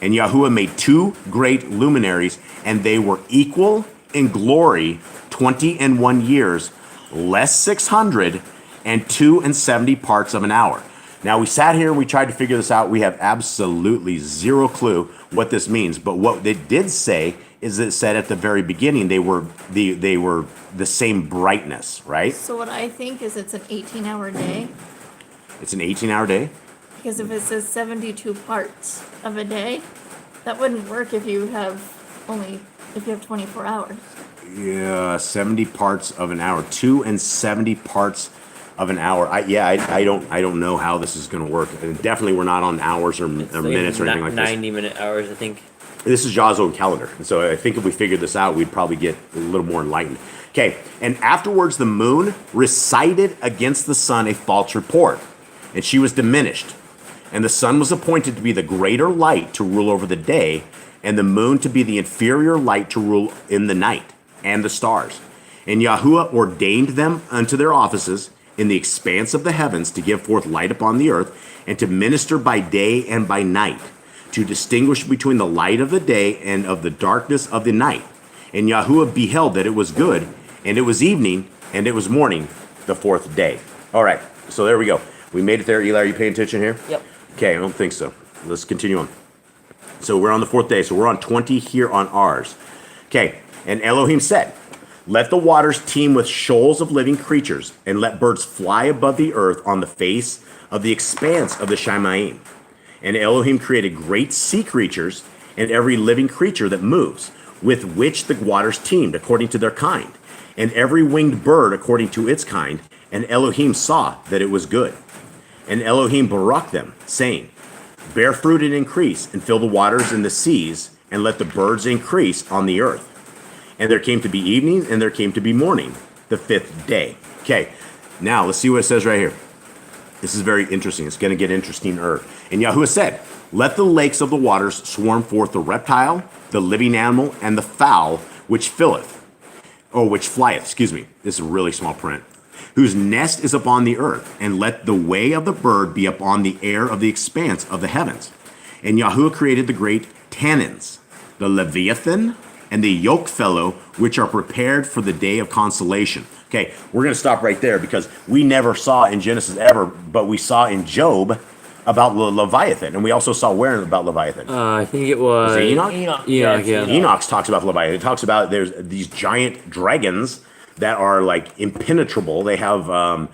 And Yahuwah made two great luminaries, and they were equal in glory 21 years, less 600, and 2 and 70 parts of an hour. Now we sat here and we tried to figure this out. We have absolutely zero clue what this means. But what it did say is it said at the very beginning they were the same brightness, right? So what I think is it's an 18-hour day. It's an 18-hour day. Because if it says 72 parts of a day, that wouldn't work if you have 24 hours. Yeah, 70 parts of an hour. 2 and 70 parts of an hour. I don't know how this is going to work. And definitely we're not on hours or minutes or anything like this. 90-minute hours, I think. This is Yah's own calendar. And so I think if we figured this out, we'd probably get a little more enlightened. Okay, and afterwards the moon recited against the sun a false report, and she was diminished. And the sun was appointed to be the greater light to rule over the day, and the moon to be the inferior light to rule in the night, and the stars. And Yahuwah ordained them unto their offices in the expanse of the heavens to give forth light upon the earth, and to minister by day and by night, to distinguish between the light of the day and of the darkness of the night. And Yahuwah beheld that it was good, and it was evening, and it was morning, the fourth day. All right, so there we go. We made it there. Eli, are you paying attention here? Yep. Okay, I don't think so. Let's continue on. So we're on the fourth day, so we're on 20 here on ours. Okay, and Elohim said, let the waters teem with shoals of living creatures, and let birds fly above the earth on the face of the expanse of the Shamayim. And Elohim created great sea creatures, and every living creature that moves, with which the waters teemed, according to their kind, and every winged bird according to its kind. And Elohim saw that it was good. And Elohim baraked them, saying, bear fruit and increase, and fill the waters and the seas, and let the birds increase on the earth. And there came to be evening, and there came to be morning, the fifth day. Okay, now let's see what it says right here. This is very interesting. It's going to get interesting-er. And Yahuwah said, let the lakes of the waters swarm forth the reptile, the living animal, and the fowl, which flieth. This is a really small print. Whose nest is upon the earth, and let the way of the bird be upon the air of the expanse of the heavens. And Yahuwah created the great tannins, the Leviathan, and the yoke fellow, which are prepared for the day of consolation. Okay, we're going to stop right there because we never saw in Genesis ever, but we saw in Job about Leviathan, and we also saw where about Leviathan. I think it was Is it Enoch? Enoch. Enoch, yeah. Enoch talks about Leviathan. It talks about there's these giant dragons that are like impenetrable. They have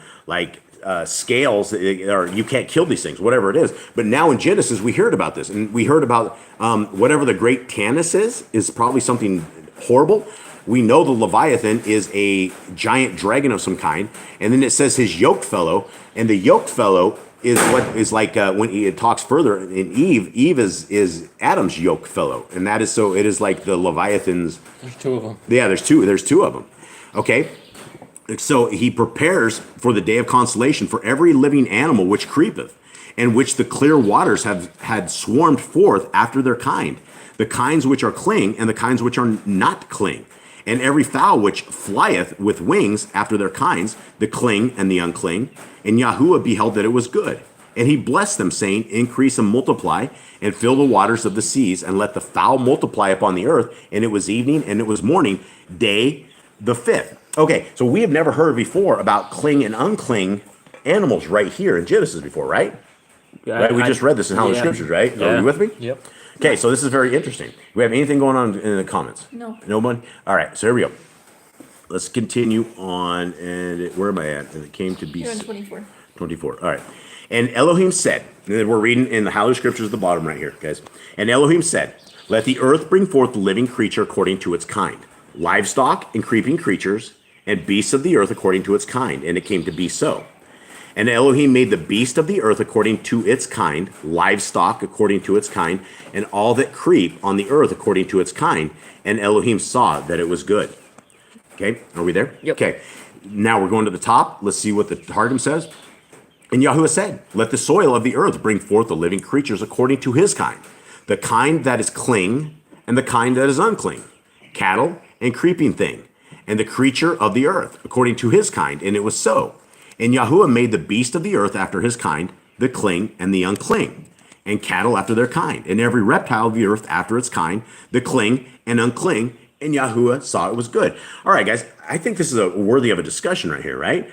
scales, or you can't kill these things, whatever it is. But now in Genesis, we heard about this, and we heard about whatever the great Tannis is probably something horrible. We know the Leviathan is a giant dragon of some kind, and then it says his yoke fellow, and the yoke fellow is what is like when it talks further in Eve. Eve is Adam's yoke fellow, and that is so. It is like the Leviathans. There's two of them. Yeah, there's two. There's two of them. Okay. So he prepares for the day of consolation for every living animal which creepeth, and which the clear waters had swarmed forth after their kind, the kinds which are cling, and the kinds which are not cling, and every fowl which flieth with wings after their kinds, the cling and the uncling. And Yahuwah beheld that it was good. And he blessed them, saying, increase and multiply, and fill the waters of the seas, and let the fowl multiply upon the earth. And it was evening, and it was morning, day the fifth. Okay, so we have never heard before about cling and uncling animals right here in Genesis before, right? Yeah, Right? We just read this in Holy Scriptures, right? Yeah. Are you with me? Yep. Okay, so this is very interesting. Do we have anything going on in the comments? No. No one? All right, so here we go. Let's continue on. And where am I at? And it came to be You're on 24. 24. All right. And Elohim said, and we're reading in the Holy Scriptures at the bottom right here, guys. And Elohim said, let the earth bring forth the living creature according to its kind, livestock and creeping creatures, and beasts of the earth according to its kind. And it came to be so. And Elohim made the beast of the earth according to its kind, livestock according to its kind, and all that creep on the earth according to its kind. And Elohim saw that it was good. Okay, are we there? Yep. Okay, now we're going to the top. Let's see what the Targum says. And Yahuwah said, let the soil of the earth bring forth the living creatures according to his kind, the kind that is cling, and the kind that is uncling, cattle and creeping thing, and the creature of the earth according to his kind. And it was so. And Yahuwah made the beast of the earth after his kind, the cling and the uncling, and cattle after their kind, and every reptile of the earth after its kind, the cling and uncling. And Yahuwah saw it was good. All right, guys, I think this is worthy of a discussion right here, right?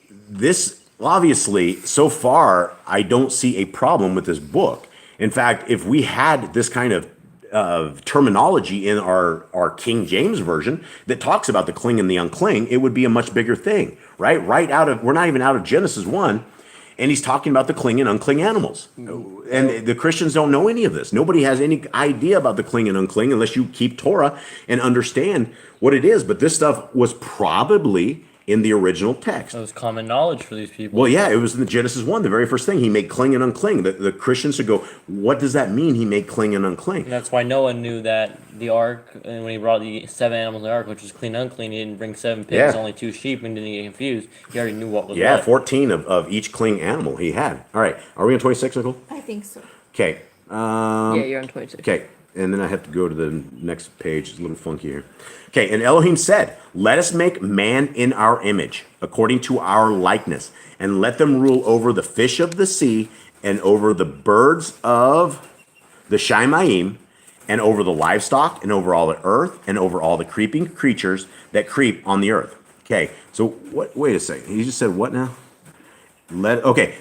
This, obviously, so far, I don't see a problem with this book. In fact, if we had this kind of terminology in our King James version that talks about the cling and the uncling, it would be a much bigger thing, right? We're not even out of Genesis 1, and he's talking about the cling and uncling animals. And the Christians don't know any of this. Nobody has any idea about the cling and uncling unless you keep Torah and understand what it is. But this stuff was probably in the original text. That was common knowledge for these people. Well, yeah, it was in the Genesis 1, the very first thing. He made cling and uncling. The Christians should go, what does that mean he made cling and uncling? And that's why Noah knew that the ark, and when he brought the 7 animals in the ark, which was clean and unclean, he didn't bring 7 pigs, Yeah. only 2 sheep, and didn't get confused. He already knew what was Yeah, what. 14 of each cling animal he had. All right, are we on 26, Nicole? I think so. Okay. Yeah, you're on 26. Okay, and then I have to go to the next page. It's a little funky here. Okay, and Elohim said, let us make man in our image, according to our likeness, and let them rule over the fish of the sea, and over the birds of the Shaimaim, and over the livestock, and over all the earth, and over all the creeping creatures that creep on the earth. Okay, so what? Wait a second. He just said what now?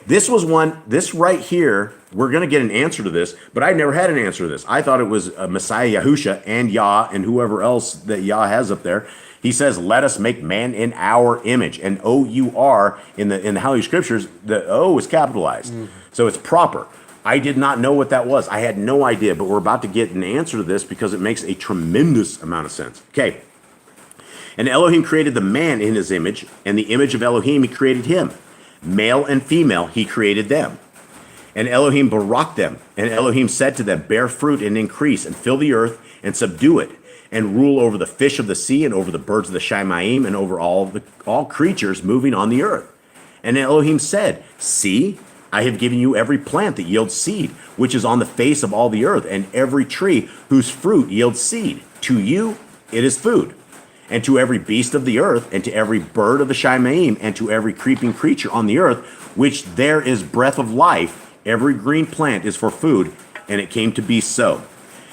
This was one, this right here, we're going to get an answer to this, but I never had an answer to this. I thought it was Messiah Yahusha and Yah and whoever else that Yah has up there. He says, let us make man in our image. And O-U-R in the Holy Scriptures, the O is capitalized. So it's proper. I did not know what that was. I had no idea, but we're about to get an answer to this because it makes a tremendous amount of sense. Okay. And Elohim created the man in his image, and the image of Elohim he created him. Male and female he created them. And Elohim baraked them, and Elohim said to them, bear fruit and increase, and fill the earth, and subdue it, and rule over the fish of the sea, and over the birds of the Shamayim, and over all creatures moving on the earth. And Elohim said, see, I have given you every plant that yields seed, which is on the face of all the earth, and every tree whose fruit yields seed. To you it is food. And to every beast of the earth, and to every bird of the Shamayim, and to every creeping creature on the earth, which there is breath of life, every green plant is for food. And it came to be so.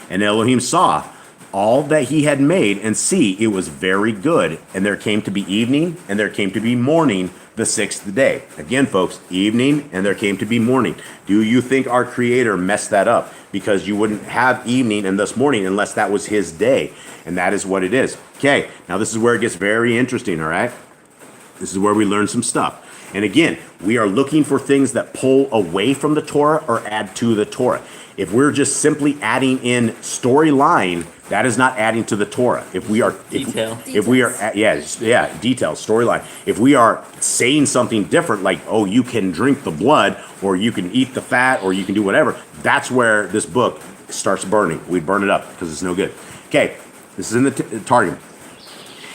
And Elohim saw all that he had made, and see, it was very good. And there came to be evening, and there came to be morning, the sixth day. Again, folks, evening, and there came to be morning. Do you think our Creator messed that up? Because you wouldn't have evening and thus morning unless that was his day. And that is what it is. Okay, now this is where it gets very interesting, all right? This is where we learn some stuff. And again, we are looking for things that pull away from the Torah or add to the Torah. If we're just simply adding in storyline, that is not adding to the Torah. If we are Detail. if we are details, storyline. If we are saying something different, like you can drink the blood, or you can eat the fat, or you can do whatever, that's where this book starts burning. We burn it up because it's no good. Okay, this is in the Targum.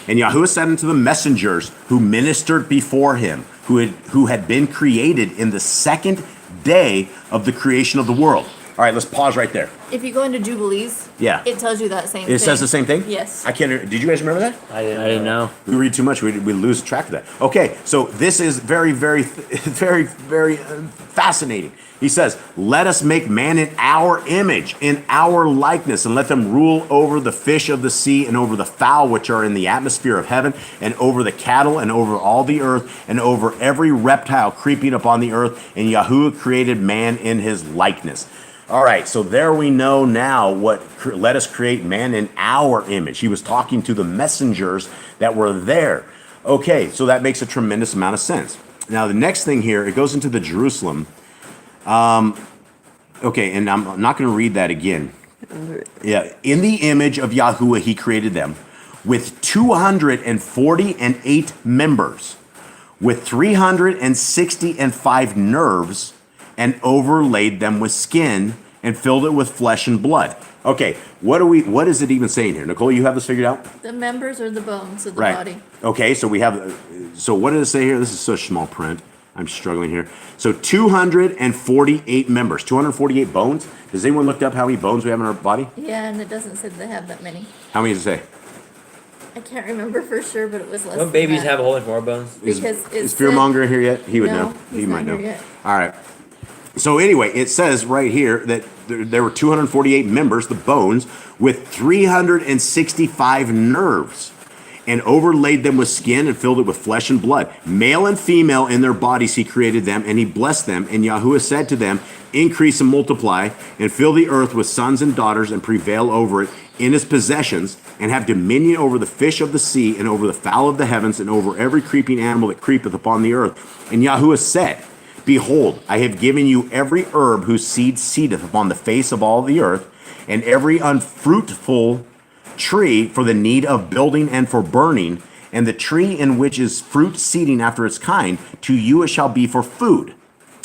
And Yahuwah said unto the messengers who ministered before him, who had been created in the second day of the creation of the world. All right, let's pause right there. If you go into Jubilees, Yeah. it tells you that same thing. It says the same thing? Yes. I can't. Did you guys remember that? I didn't know. We read too much, we lose track of that. Okay, so this is very, very, very, very fascinating. He says, let us make man in our image, in our likeness, and let them rule over the fish of the sea, and over the fowl which are in the atmosphere of heaven, and over the cattle, and over all the earth, and over every reptile creeping upon the earth. And Yahuwah created man in his likeness. All right, so there we know now let us create man in our image. He was talking to the messengers that were there. Okay, so that makes a tremendous amount of sense. Now, the next thing here, it goes into the Jerusalem. Okay, and I'm not going to read that again. Yeah, in the image of Yahuwah, he created them with 248 members, with 365 nerves, and overlaid them with skin, and filled it with flesh and blood. Okay, what is it even saying here? Nicole, you have this figured out? The members are the bones of the Right. body. Okay, so what did it say here? This is such small print. I'm struggling here. So 248 members, 248 bones. Does anyone look up how many bones we have in our body? Yeah, and it doesn't say they have that many. How many does it say? I can't remember for sure, but it was less Don't than babies that. have a whole bunch more bones? Is Because it Fearmonger here yet? He would No, know. he's He not might know. here yet. All right. So anyway, it says right here that there were 248 members, the bones, with 365 nerves, and overlaid them with skin and filled it with flesh and blood. Male and female in their bodies he created them, and he blessed them. And Yahuwah said to them, increase and multiply, and fill the earth with sons and daughters, and prevail over it in its possessions, and have dominion over the fish of the sea, and over the fowl of the heavens, and over every creeping animal that creepeth upon the earth. And Yahuwah said, behold, I have given you every herb whose seed seedeth upon the face of all the earth, and every unfruitful tree for the need of building and for burning, and the tree in which is fruit seeding after its kind, to you it shall be for food.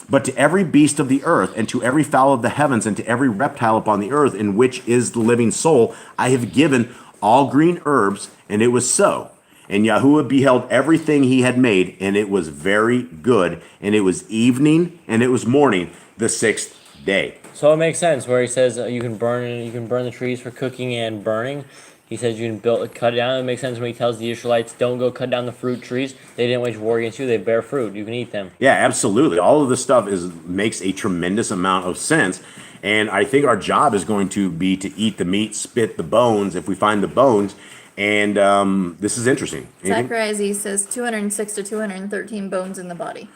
But to every beast of the earth, and to every fowl of the heavens, and to every reptile upon the earth, in which is the living soul, I have given all green herbs, and it was so. And Yahuwah beheld everything he had made, and it was very good. And it was evening, and it was morning, the sixth day. So it makes sense where he says you can burn the trees for cooking and burning. He says you can cut it down. It makes sense when he tells the Israelites, don't go cut down the fruit trees. They didn't wage war against you. They bear fruit. You can eat them. Yeah, absolutely. All of this stuff makes a tremendous amount of sense. And I think our job is going to be to eat the meat, spit the bones, if we find the bones. And this is interesting. Anything? Zachariah Z says 206 to 213 bones in the body.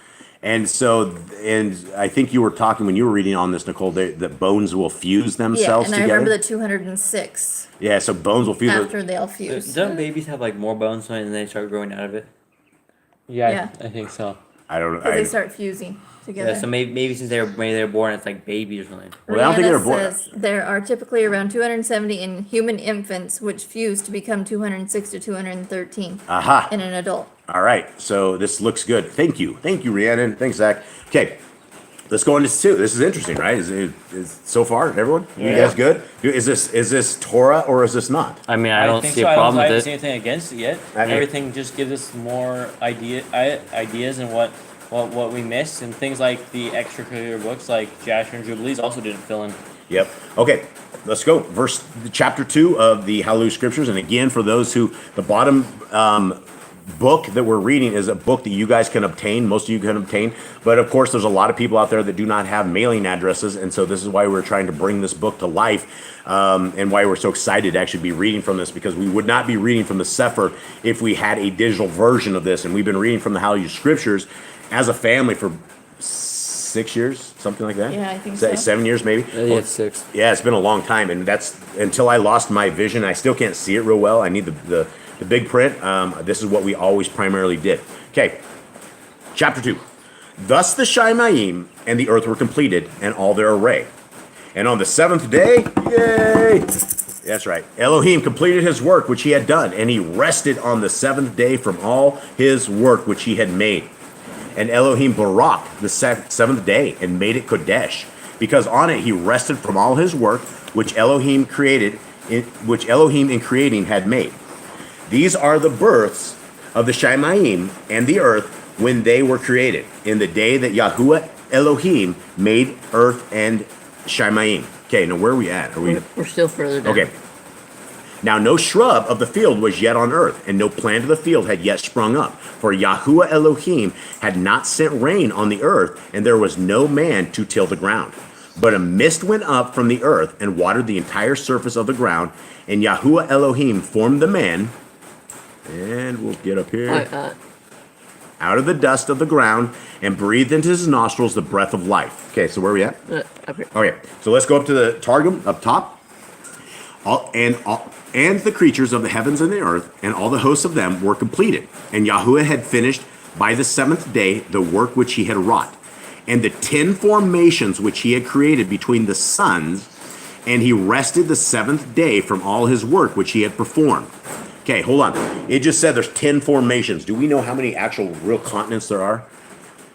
And so, and I think you were talking when you were reading on this, Nicole, that bones will fuse Yeah, themselves and I together. remember the 206 Yeah, so bones will fuse. after they'll fuse. Don't babies have like more bones and then they start growing out of it? Yeah, Yeah. I think so. I don't know. Because they start fusing. together. Yeah, so maybe since they're born as like babies or something. Well, I don't think Rihanna they're born. says there are typically around 270 in human infants, which fuse to become 206 to 213 Aha. in an adult. All right, so this looks good. Thank you, Rhiannon. Thanks, Zach. Okay, let's go on to 2. This is interesting, right? Is so far everyone? You guys good? Is this Torah or is this not? I mean, I don't think see so. a problem I don't with see it. anything against it yet. Okay. Everything just gives us more ideas and what we missed, and things like the extracurricular books like Jasher and Jubilees also didn't fill in. Yep. Okay, let's go. Chapter 2 of the Hallelujah Scriptures, and again, for those who the bottom book that we're reading is a book that you guys can obtain. Most of you can obtain, but of course, there's a lot of people out there that do not have mailing addresses, and so this is why we're trying to bring this book to life, and why we're so excited to actually be reading from this, because we would not be reading from the Sefer if we had a digital version of this, and we've been reading from the Hallelujah Scriptures as a family for 6 years, something like that. Yeah, I think so. 7 years, maybe. Yeah, it's 6. Yeah, it's been a long time, and that's until I lost my vision. I still can't see it real well. I need the big print. This is what we always primarily did. Okay, chapter 2. Thus the Shamayim and the earth were completed, and all their array. And on the 7th day, yay! That's right. Elohim completed his work which he had done, and he rested on the 7th day from all his work which he had made. And Elohim barak the 7th day and made it Kodesh, because on it he rested from all his work which Elohim in creating had made. These are the births of the Shamayim and the earth when they were created, in the day that Yahuwah Elohim made earth and Shamayim. Okay, now where are we at? We're still further down. Okay. Now no shrub of the field was yet on earth, and no plant of the field had yet sprung up. For Yahuwah Elohim had not sent rain on the earth, and there was no man to till the ground. But a mist went up from the earth and watered the entire surface of the ground, and Yahuwah Elohim formed the man, and we'll get up here, out of the dust of the ground, and breathed into his nostrils the breath of life. Okay, so where are we at? Up here. Okay, so let's go up to the Targum up top. And the creatures of the heavens and the earth, and all the hosts of them were completed. And Yahuwah had finished by the 7th day the work which he had wrought, and the 10 formations which he had created between the suns, and he rested the 7th day from all his work which he had performed. Okay, hold on. It just said there's 10 formations. Do we know how many actual real continents there are?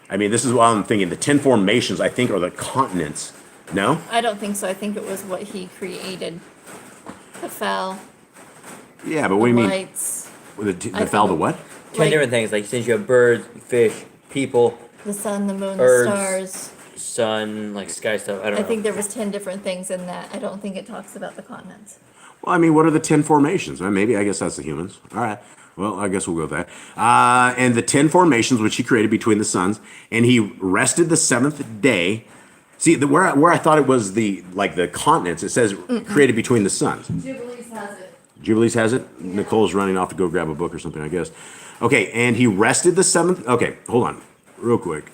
I mean, this is what I'm thinking. The 10 formations, I think, are the continents. No? I don't think so. I think it was what he created. The fowl, Yeah, but what do you mean? lights, The fowl, the what? 10 Like- different things, like since you have birds, fish, people, the sun, the moon, Birds. the stars. sun, like sky stuff. I don't know. I think there was 10 different things in that. I don't think it talks about the continents. Well, I mean, what are the 10 formations? Maybe, I guess that's the humans. All right. Well, I guess we'll go with that. And the 10 formations which he created between the suns, and he rested the 7th day. See, where I thought it was the continents, it says created between the suns. Jubilees has it. Jubilees has it? Yeah. Nicole's running off to go grab a book or something, I guess. Okay, and he rested the 7th. Okay, hold on, real quick.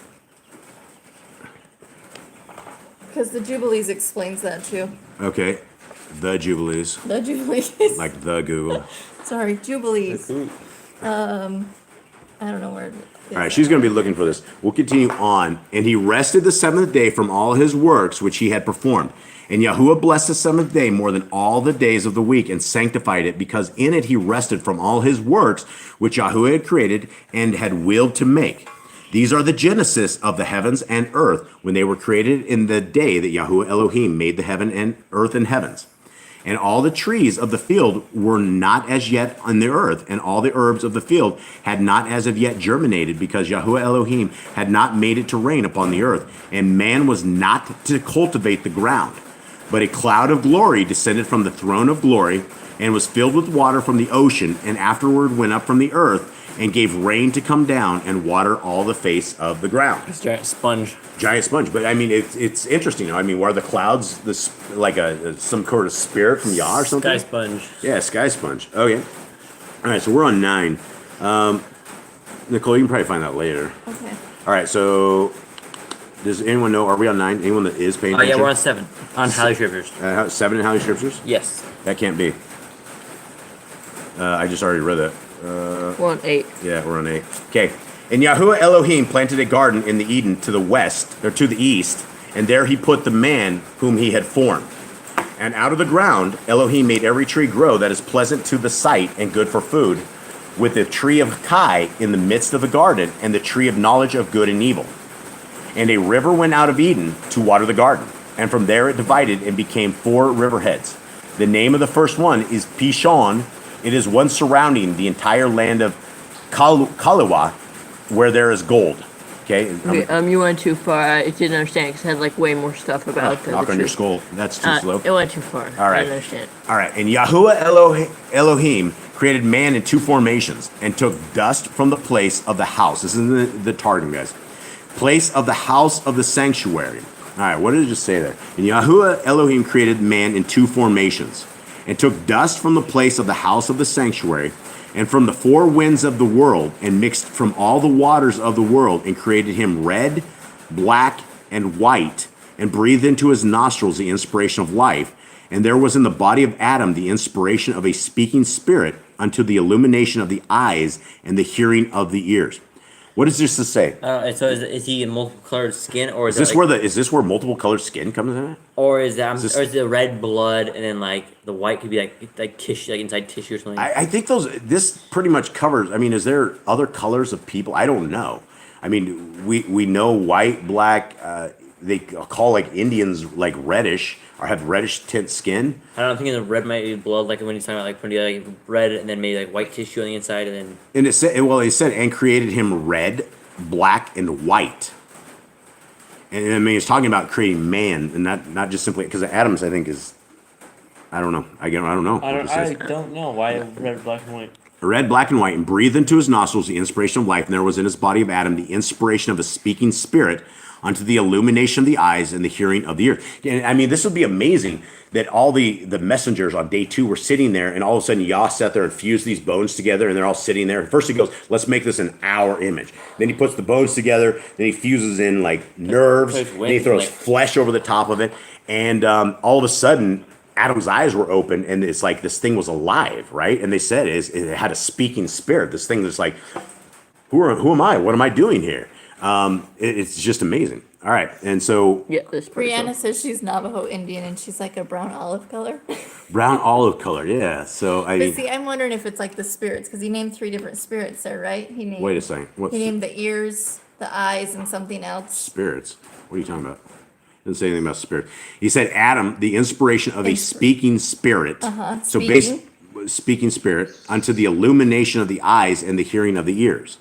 Because the Jubilees explains that too. Okay, the Jubilees, The Jubilees. like the Google. Sorry, Jubilees. I don't know where it is. All right, she's going to be looking for this. We'll continue on. And he rested the 7th day from all his works which he had performed. And Yahuwah blessed the 7th day more than all the days of the week and sanctified it, because in it he rested from all his works which Yahuwah had created and had willed to make. These are the genesis of the heavens and earth when they were created in the day that Yahuwah Elohim made the heaven and earth and heavens. And all the trees of the field were not as yet on the earth, and all the herbs of the field had not as of yet germinated, because Yahuwah Elohim had not made it to rain upon the earth, and man was not to cultivate the ground. But a cloud of glory descended from the throne of glory, and was filled with water from the ocean, and afterward went up from the earth, and gave rain to come down and water all the face of the ground. It's a giant sponge. Giant sponge, but I mean, it's interesting. I mean, were the clouds like some sort of spirit from Yah or something? Sky sponge. Yeah, sky sponge. Okay. All right, so we're on 9. Nicole, you can probably find that later. Okay. All right, so does anyone know? Are we on 9? Anyone that is paying Oh yeah, attention? we're on 7 on Hallelujah Scriptures. 7 in Hallelujah Scriptures? Yes. That can't be. I just already read that. We're on 8. Yeah, we're on 8. Okay. And Yahuwah Elohim planted a garden in the Eden to the west, or to the east, and there he put the man whom he had formed. And out of the ground Elohim made every tree grow that is pleasant to the sight and good for food, with the tree of Kai in the midst of the garden, and the tree of knowledge of good and evil. And a river went out of Eden to water the garden, and from there it divided and became 4 riverheads. The name of the first one is Pishon. It is one surrounding the entire land of Kaliwa, where there is gold. Okay. Okay, you went too far. I didn't understand because it had like way more stuff about the Knock on tree. your skull. That's too slow. It went too far. All right. I didn't understand. All right. And Yahuwah Elohim created man in 2 formations and took dust from the place of the house. This is in the Targum, guys. Place of the house of the sanctuary. All right. What did it just say there? And Yahuwah Elohim created man in 2 formations and took dust from the place of the house of the sanctuary and from the 4 winds of the world, and mixed from all the waters of the world, and created him red, black, and white, and breathed into his nostrils the inspiration of life. And there was in the body of Adam the inspiration of a speaking spirit unto the illumination of the eyes and the hearing of the ears. What is this to say? So is he in multiple colored skin, or Is this where multiple colored skin comes in? or is that, or is it red blood and then like the white could be like tissue, like inside tissue or something? I think this pretty much covers. I mean, is there other colors of people? I don't know. I mean, we know white, black. They call like Indians like reddish or have reddish tint skin. I don't know, I'm thinking the red might be blood, like when he's talking about like putting like red and then maybe like white tissue on the inside and then. And it said, and created him red, black, and white. And I mean, it's talking about creating man, and not just simply because Adam's. I think is, I don't know. I don't know. I don't know why red, black, and white. Red, black, and white, and breathed into his nostrils the inspiration of life, and there was in his body of Adam the inspiration of a speaking spirit unto the illumination of the eyes and the hearing of the ears. And I mean, this would be amazing that all the messengers on day 2 were sitting there, and all of a sudden Yah sat there and fused these bones together, and they're all sitting there. First he goes, let's make this in our image. Then he puts the bones together, then he fuses in like nerves, then he throws flesh over the top of it, and all of a sudden Adam's eyes were open, and it's like this thing was alive, right? And they said it had a speaking spirit. This thing that's like, who am I? What am I doing here? It's just amazing. All right, and so Yeah, this pretty Brianna cool. says she's Navajo Indian and she's like a brown olive color. brown olive color, yeah. So I But mean, see, I'm wondering if it's like the spirits, because he named 3 different spirits there, right? He named wait a second. What he named the ears, the eyes, and something else. spirits? What are you talking about? Didn't say anything about spirit. He said Adam, the inspiration of a speaking spirit. So speaking spirit unto the illumination of the eyes and the hearing of the ears.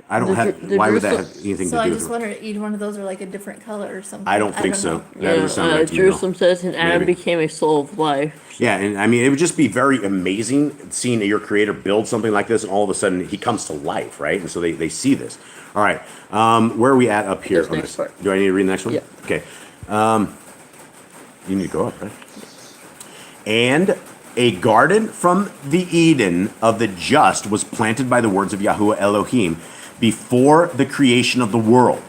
I don't have. the Why would that Jerusalem- have anything So to I do just with it? wonder, each one of those are like a different color or something. I don't think so. know. That doesn't sound right to me, no. Jerusalem says, and Adam Maybe. became a soul of life. Yeah, and I mean, it would just be very amazing seeing your creator build something like this, and all of a sudden he comes to life, right? And so they see this. All right, where are we at up here? This on next this? part. Do I need to read the next one? Yeah. Okay. You need to go up, right? And a garden from the Eden of the just was planted by the words of Yahuwah Elohim before the creation of the world.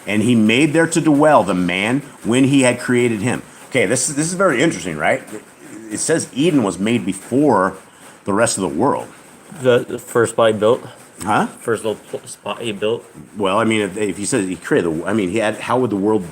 And he made there to dwell the man when he had created him. Okay, this is very interesting, right? It says Eden was made before the rest of the world. The first spot he built, Huh? first little spot he built. Well, I mean, if he says he created the, I mean, how would the world,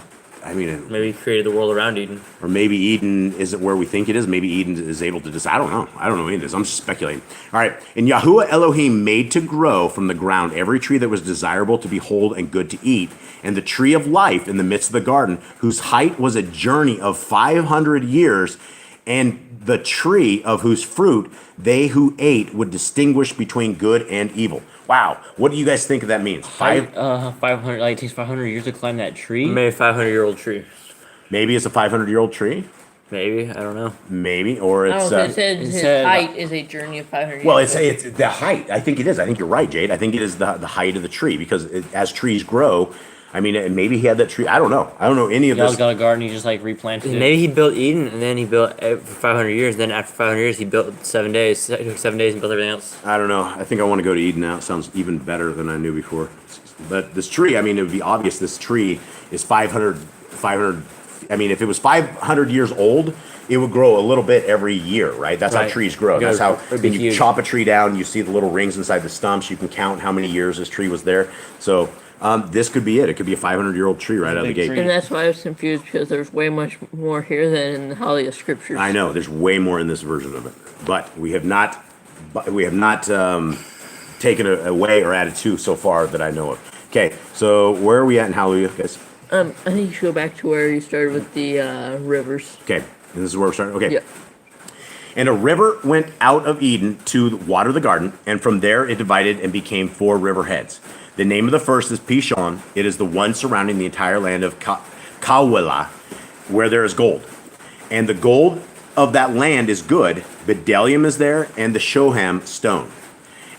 I mean, Maybe he created the world around Eden. or maybe Eden isn't where we think it is. Maybe Eden is able to just, I don't know. I don't know any of this. I'm just speculating. All right. And Yahuwah Elohim made to grow from the ground every tree that was desirable to behold and good to eat, and the tree of life in the midst of the garden, whose height was a journey of 500 years, and the tree of whose fruit they who ate would distinguish between good and evil. Wow. What do you guys think that means? 500. Like it takes 500 years to climb that tree. Maybe 500-year-old tree. Maybe it's a 500-year-old tree. Maybe, I don't know. Maybe, or I it's don't know, it said it his said- height is a journey of 500 years. well, it's the height. I think it is. I think you're right, Jade. I think it is the height of the tree because as trees grow, I mean, and maybe he had that tree. I don't know. I don't know any of God's this. got a garden. He just like replanted it. Maybe he built Eden, and then he built it for 500 years. Then after 500 years, he built 7 days. It took 7 days and built everything else. I don't know. I think I want to go to Eden now. It sounds even better than I knew before. But this tree, I mean, it would be obvious this tree is 500. I mean, if it was 500 years old, it would grow a little bit every year, right? That's how Right. trees grow. It That's goes- how it'd be when you huge. chop a tree down, you see the little rings inside the stumps. You can count how many years this tree was there. So this could be it. It could be a 500-year-old tree right out of the big gate. tree. And that's why I was confused because there's way much more here than in the Holly of Scriptures. I know there's way more in this version of it, but we have not taken it away or added to so far that I know of. Okay, so where are we at in Hallelujah, guys? I think you should go back to where you started with the rivers. Okay, and this is where we're starting. Okay. Yeah. And a river went out of Eden to water the garden, and from there it divided and became 4 river heads. The name of the first is Pishon. It is the one surrounding the entire land of Kawela, where there is gold. And the gold of that land is good. Bdellium is there, and the Shoham stone.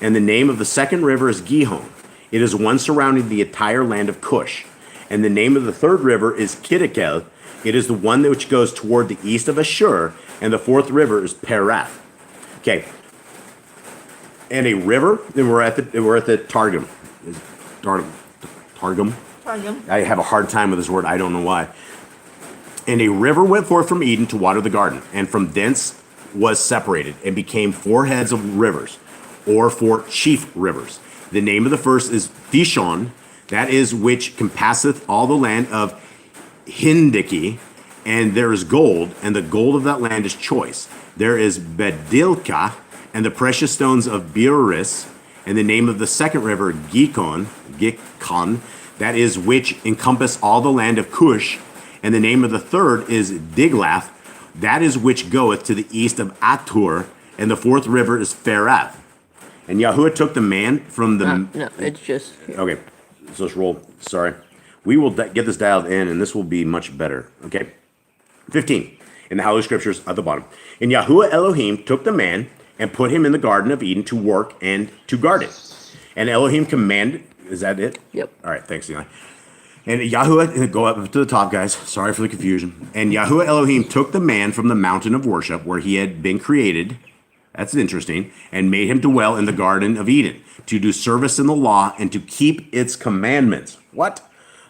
And the name of the second river is Gihon. It is one surrounding the entire land of Cush. And the name of the third river is Kiddekel. It is the one which goes toward the east of Ashur. And the fourth river is Perath. Okay. And a river, and we're at the Targum. Targum. Targum. I have a hard time with this word. I don't know why. And a river went forth from Eden to water the garden, and from thence was separated, and became 4 heads of rivers, or 4 chief rivers. The name of the first is Fishon, that is which compasseth all the land of Hindiki, and there is gold, and the gold of that land is choice. There is Bedilka, and the precious stones of Biuris, and the name of the second river Gikon, that is which encompass all the land of Cush, and the name of the third is Diglath, that is which goeth to the east of Atur, and the fourth river is Pherath. And Yahuwah took the man from the... No, it's just... Okay, so let's roll. Sorry. We will get this dialed in, and this will be much better. Okay. 15, in the Holy Scriptures at the bottom. And Yahuwah Elohim took the man and put him in the Garden of Eden to work and to guard it. And Elohim commanded... Is that it? Yep. All right, thanks, Eli. And Yahuwah, go up to the top, guys. Sorry for the confusion. And Yahuwah Elohim took the man from the mountain of worship where he had been created. That's interesting. And made him dwell in the Garden of Eden to do service in the law and to keep its commandments. What?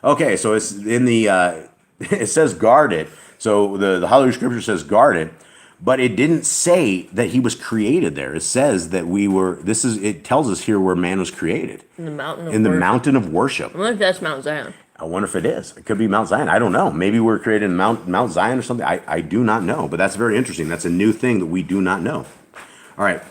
Okay, so it's in the, it says guard it. So the Holy Scripture says guard it. But it didn't say that he was created there. It says that it tells us here where man was created. In the mountain of In the worship. mountain of worship. I wonder if that's Mount Zion. I wonder if it is. It could be Mount Zion. I don't know. Maybe we're created in Mount Zion or something. I do not know. But that's very interesting. That's a new thing that we do not know. All right.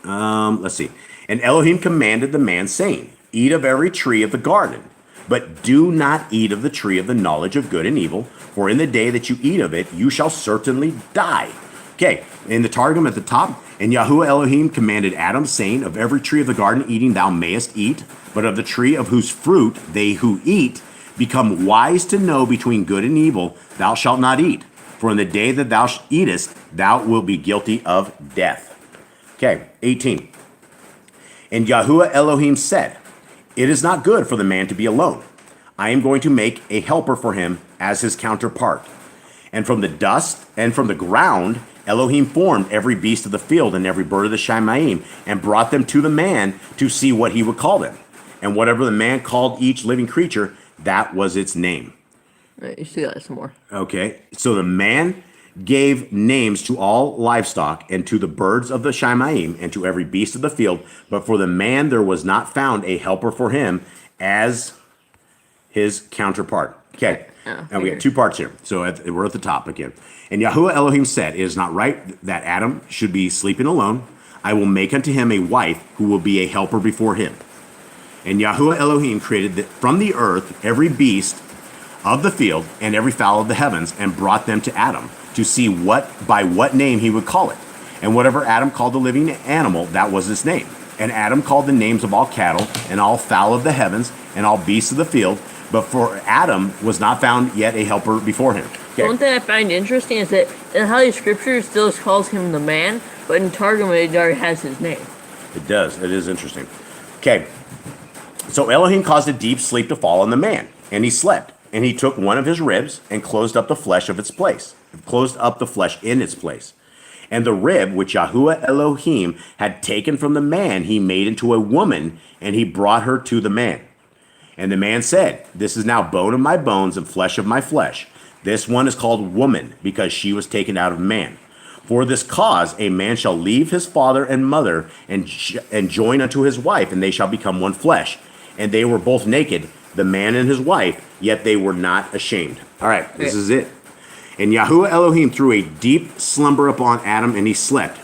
Let's see. And Elohim commanded the man, saying, eat of every tree of the garden, but do not eat of the tree of the knowledge of good and evil, for in the day that you eat of it, you shall certainly die. Okay, in the Targum at the top, and Yahuwah Elohim commanded Adam, saying, of every tree of the garden eating thou mayest eat, but of the tree of whose fruit they who eat become wise to know between good and evil, thou shalt not eat. For in the day that thou eatest, thou wilt be guilty of death. Okay, 18. And Yahuwah Elohim said, it is not good for the man to be alone. I am going to make a helper for him as his counterpart. And from the dust and from the ground, Elohim formed every beast of the field and every bird of the Shemaim, and brought them to the man to see what he would call them. And whatever the man called each living creature, that was its name. Right, you see that some more. Okay, so the man gave names to all livestock and to the birds of the Shemaim and to every beast of the field, but for the man there was not found a helper for him as his counterpart. Okay, and we got 2 parts here. So we're at the top again. And Yahuwah Elohim said, it is not right that Adam should be sleeping alone. I will make unto him a wife who will be a helper before him. And Yahuwah Elohim created from the earth every beast of the field and every fowl of the heavens, and brought them to Adam to see by what name he would call it. And whatever Adam called the living animal, that was its name. And Adam called the names of all cattle and all fowl of the heavens and all beasts of the field. But for Adam was not found yet a helper before him. Okay. One thing I find interesting is that in Holy Scripture it still calls him the man, but in Targum it already has his name. It does. It is interesting. Okay. So Elohim caused a deep sleep to fall on the man, and he slept. And he took one of his ribs and closed up the flesh of its place. Closed up the flesh in its place. And the rib which Yahuwah Elohim had taken from the man, he made into a woman, and he brought her to the man. And the man said, this is now bone of my bones and flesh of my flesh. This one is called woman, because she was taken out of man. For this cause, a man shall leave his father and mother and join unto his wife, and they shall become one flesh. And they were both naked, the man and his wife, yet they were not ashamed. All right, this is it. And Yahuwah Elohim threw a deep slumber upon Adam, and he slept.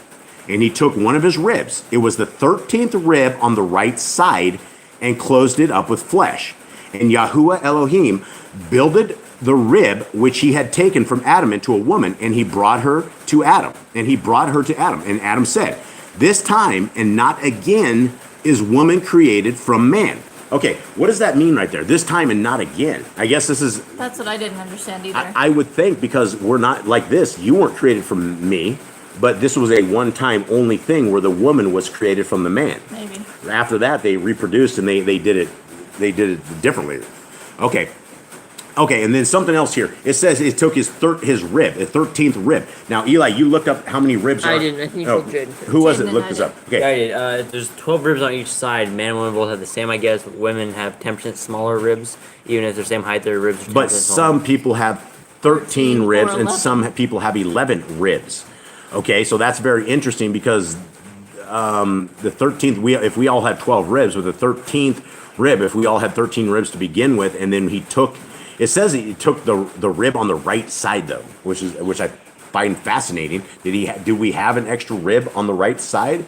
And he took one of his ribs. It was the 13th rib on the right side, and closed it up with flesh. And Yahuwah Elohim builded the rib which he had taken from Adam into a woman, and he brought her to Adam. And Adam said, this time and not again is woman created from man. Okay, what does that mean right there? This time and not again. I guess this is... That's what I didn't understand either. I would think, because we're not like this. You weren't created from me, but this was a one-time only thing where the woman was created from the man. Maybe. After that, they reproduced and they did it differently. Okay, and then something else here. It says it took his rib, the 13th rib. Now, Eli, you looked up how many ribs are... I didn't. I think Jaden. Who was it? Jaden, Look I this did. up. Okay. Yeah, I did. There's 12 ribs on each side. Man and woman both have the same, I guess. Women have 10% smaller ribs. Even if they're same height, their ribs are 10% But smaller. some people have 13 or ribs, and 11. some people have 11 ribs. Okay, so that's very interesting, because the 13th, if we all had 12 ribs, with the 13th rib, if we all had 13 ribs to begin with, and then it says he took the rib on the right side, though, which I find fascinating. Do we have an extra rib on the right side?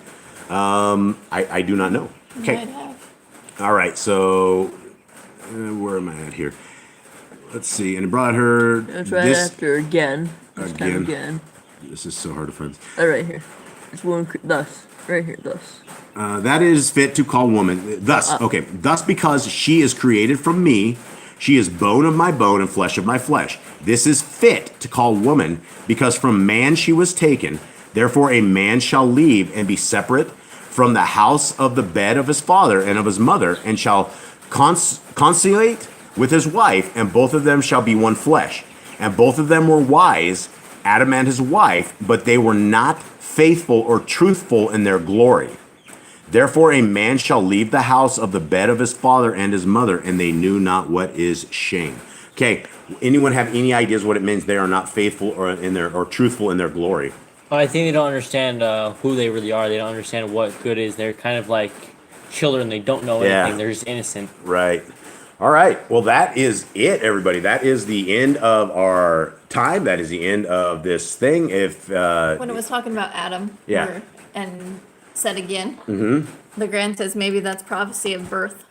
I do not know. Okay. Might have. All right, so where am I at here? Let's see. And it brought her It's right after again. This time again. This is so hard to find. Oh, right here. It's one thus. Right here, thus. That is fit to call woman. Thus, okay. Thus, because she is created from me, she is bone of my bone and flesh of my flesh. This is fit to call woman, because from man she was taken. Therefore, a man shall leave and be separate from the house of the bed of his father and of his mother, and shall conciliate with his wife, and both of them shall be one flesh. And both of them were wise, Adam and his wife, but they were not faithful or truthful in their glory. Therefore a man shall leave the house of the bed of his father and his mother, and they knew not what is shame. Okay, anyone have any ideas what it means they are not faithful or truthful in their glory? I think they don't understand who they really are. They don't understand what good is. They're kind of like children. They don't know anything. Yeah. They're just innocent. Right. All right. Well, that is it, everybody. That is the end of our time. That is the end of this thing. If When it was talking about Adam, Yeah. and said again, the Grand says maybe that's prophecy of birth.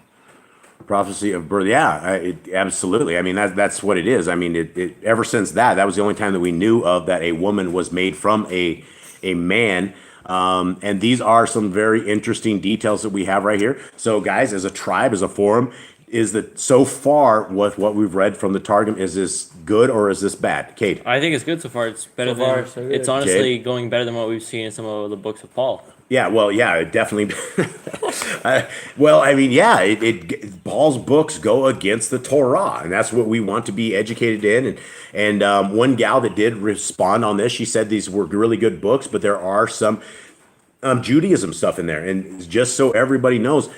prophecy of birth, yeah, absolutely. I mean, that's what it is. I mean, it ever since that was the only time that we knew of that a woman was made from a man. And these are some very interesting details that we have right here. So, guys, as a tribe, as a forum, is that so far with what we've read from the Targum, is this good or is this bad? Kate? I think it's good so far. It's better So far, than so good. it's honestly Okay. going better than what we've seen in some of the books of Paul. Yeah, well, yeah, it definitely. Well, I mean, yeah, Paul's books go against the Torah, and that's what we want to be educated in. And one gal that did respond on this, she said these were really good books, but there are some Judaism stuff in there. And just so everybody knows,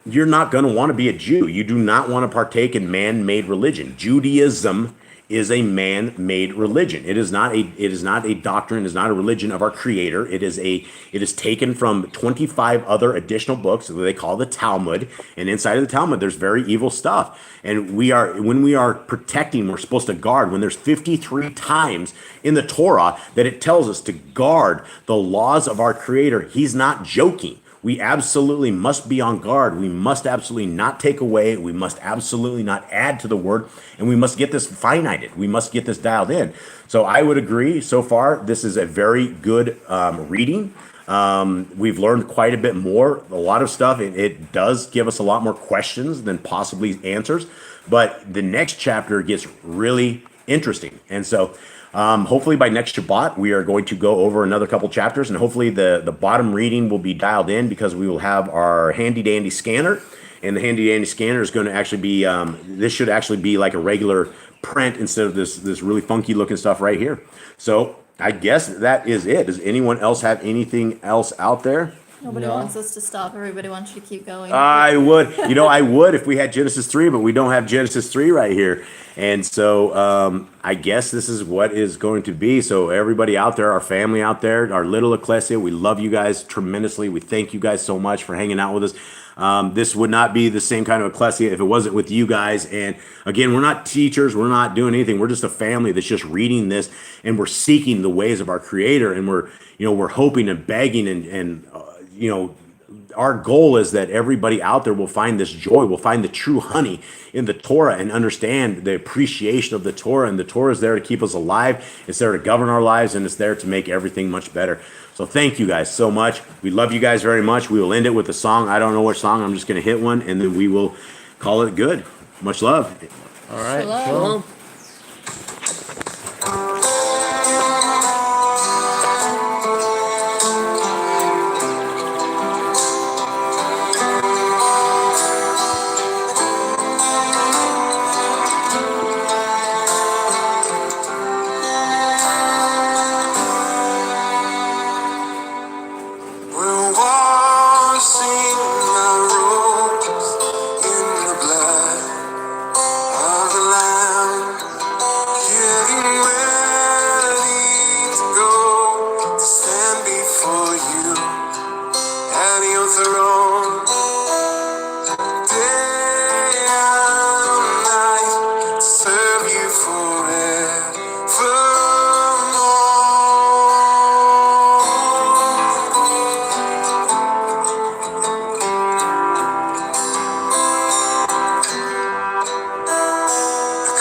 you're not going to want to be a Jew. You do not want to partake in man-made religion. Judaism is a man-made religion. It is not a doctrine, it is not a religion of our creator. It is taken from 25 other additional books that they call the Talmud. And inside of the Talmud, there's very evil stuff. And when we are protecting, we're supposed to guard. When there's 53 times in the Torah that it tells us to guard the laws of our creator, he's not joking. We absolutely must be on guard. We must absolutely not take away. We must absolutely not add to the word. And we must get this finited. We must get this dialed in. So I would agree so far, this is a very good reading. We've learned quite a bit more, a lot of stuff. It does give us a lot more questions than possibly answers. But the next chapter gets really interesting. And so hopefully by next Shabbat, we are going to go over another couple chapters, and hopefully the bottom reading will be dialed in because we will have our handy dandy scanner, and the handy dandy scanner is going to actually be, this should actually be like a regular print instead of this really funky looking stuff right here. So I guess that is it. Does anyone else have anything else out there? Nobody No. wants us to stop. Everybody wants you to keep going. I would, I would if we had Genesis 3, but we don't have Genesis 3 right here. And so I guess this is what is going to be. So everybody out there, our family out there, our little ecclesia, we love you guys tremendously. We thank you guys so much for hanging out with us. This would not be the same kind of ecclesia if it wasn't with you guys. And again, we're not teachers. We're not doing anything. We're just a family that's just reading this, and we're seeking the ways of our Creator. And we're hoping and begging and our goal is that everybody out there will find this joy, will find the true honey in the Torah and understand the appreciation of the Torah. And the Torah is there to keep us alive. It's there to govern our lives, and it's there to make everything much better. So thank you guys so much. We love you guys very much. We will end it with a song. I don't know which song. I'm just going to hit one, and then we will call it good. Much love. All right. Shalom. We're washing our robes in the blood of the Lamb, getting ready to go to stand before you at your throne, day and night, to serve you forevermore.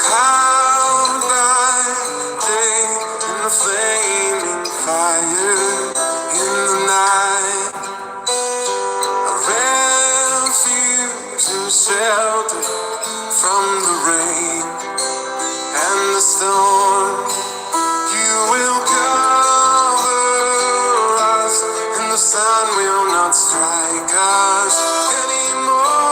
Cloud by day and the flaming fire in the night, a refuge and shelter from the rain and the storm. You will cover us, and the sun will not strike us anymore.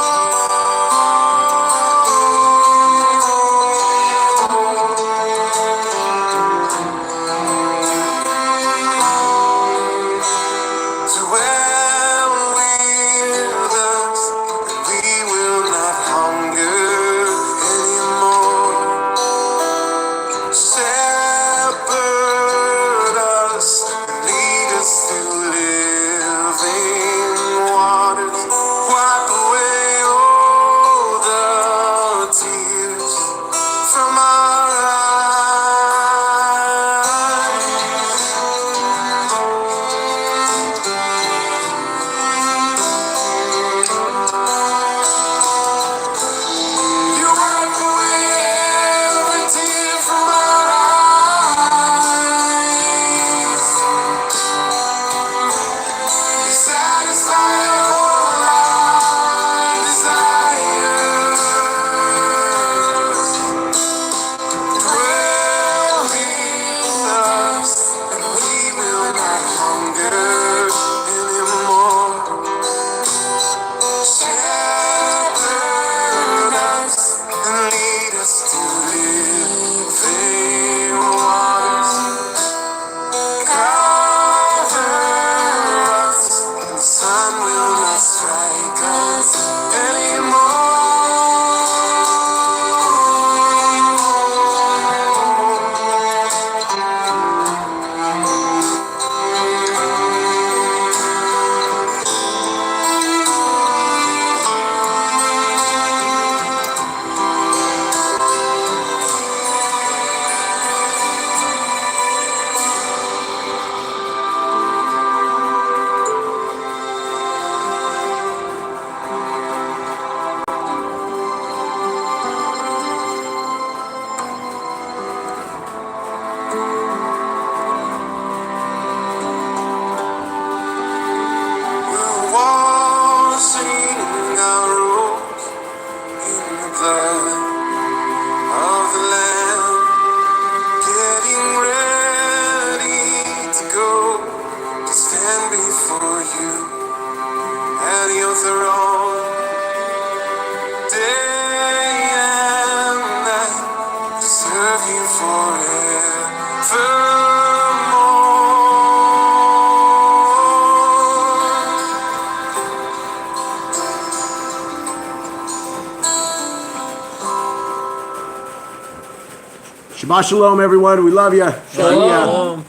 Shabbat shalom, everyone. We love you. Shalom.